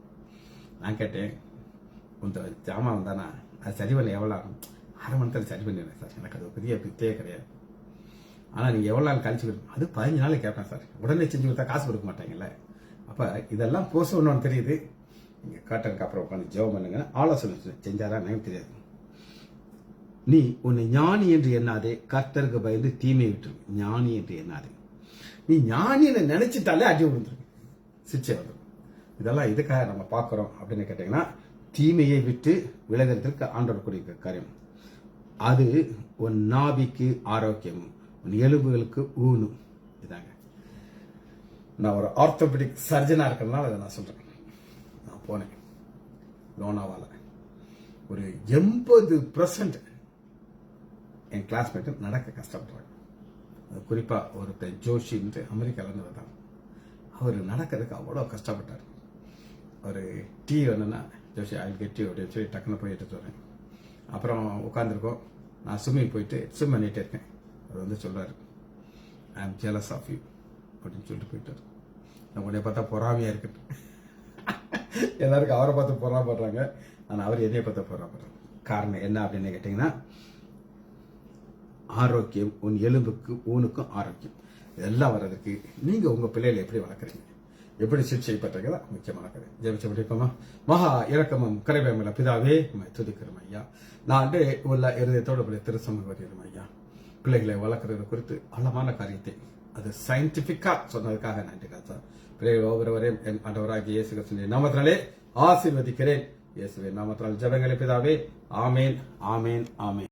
நான் கேட்டேன், இந்த ஜாமான் வந்தானா அது சரி பண்ண எவ்வளோ ஆகும்? 1/2 மணி நேரத்தில் சரி பண்ணிடுறேன் சார், எனக்கு அது பெரிய பித்தே கிடையாது. ஆனால் நீங்கள் எவ்வளோ நாள் கழிச்சு கொடுக்கும்? அது 15 நாள் கேட்பேன் சார், உடனே செஞ்சு கொடுத்தா காசு கொடுக்க மாட்டாங்கல்ல. அப்போ இதெல்லாம் போச ஒன்று தெரியுது. நீங்கள் கர்டனுக்கு அப்புறம் உட்காந்து ஜெபம் பண்ணுங்க, ஆலோசனை செஞ்சாதான் எனக்கு தெரியாது. நீ உன்னை ஞானி என்று எண்ணாதே, கர்த்தருக்கு பயந்து தீமை விட்டு ஞானி என்று எண்ணாதே. நீ ஞானியை நினைச்சிட்டாலே அடி விழுந்துருக்கு, சிச்சை வந்துடும். இதெல்லாம் இதுக்காக நம்ம பார்க்குறோம் அப்படின்னு கேட்டீங்கன்னா, தீமையை விட்டு விலகிறதுக்கு ஆண்டவர் கூடிய காரியம். அது உன் நாபிக்கு ஆரோக்கியம், உன் எலும்புகளுக்கு ஊனும். இதாங்க, நான் ஒரு ஆர்த்தோபெடிக் சர்ஜனா இருக்கிறதுனால அதை நான் சொல்றேன். நான் போனேன் லோனாவால, ஒரு 80% என் கிளாஸ்மேட் நடக்க கஷ்டப்படுறாங்க. அது குறிப்பா ஒருத்தர் ஜோஷின்ட்டு அமெரிக்காவிலேருந்து வந்தாங்க. அவர் நடக்கிறதுக்கு அவ்வளோ கஷ்டப்பட்டார். ஒரு டீ வேணும்னா, ஜோஷி ஆயில் கெட்டி அப்படின்னு சொல்லி டக்குன்னு போய் எடுத்துட்டு வரேன். அப்புறம் உட்காந்துருக்கோம், நான் ஸ்விம்மிங் போயிட்டு ஸ்விம் பண்ணிகிட்டே இருக்கேன். அவர் வந்து சொல்றாரு, ஐ ஆம் ஜெலஸ் ஆஃப் யூ அப்படின்னு சொல்லிட்டு போயிட்டார். நான் உடனே பார்த்தா பொறாமையா இருக்கு. எல்லாருக்கும் அவரை பார்த்து பொறாமப்படுறாங்க, ஆனால் அவர் என்னைய பார்த்து பொறாமப்படுறாங்க. காரணம் என்ன அப்படின்னு கேட்டீங்கன்னா, ஆரோக்கியம், உன் எலும்புக்கு ஊனுக்கும் ஆரோக்கியம். இதெல்லாம் வர்றதுக்கு நீங்க உங்க பிள்ளைகளை எப்படி வளர்க்குறீங்க, எப்படி சிகிச்சை பெற்றீங்களா முக்கியமான கதை. ஜெபிச்சு முடிப்போமா? மகா இரக்கமும் கரைவேமல பிதாவே, துதிக்கிறோம் ஐயா. நான் உள்ள இருதயத்தோடு திருசமூக வருகிறோம் ஐயா. பிள்ளைகளை வளர்க்கறது குறித்து ஆழமான காரியத்தை அது சயின்டிபிக்கா சொன்னதுக்காக நன்றி ராஜா. பிள்ளைகள் ஒவ்வொருவரையும் என் ஆண்டவராகிய இயேசு கிறிஸ்துவின் நாமத்தினாலே ஆசீர்வதிக்கிறேன். இயேசுவின் நாமத்தினால் ஜெபங்களை பிதாவே. ஆமேன், ஆமேன், ஆமேன்.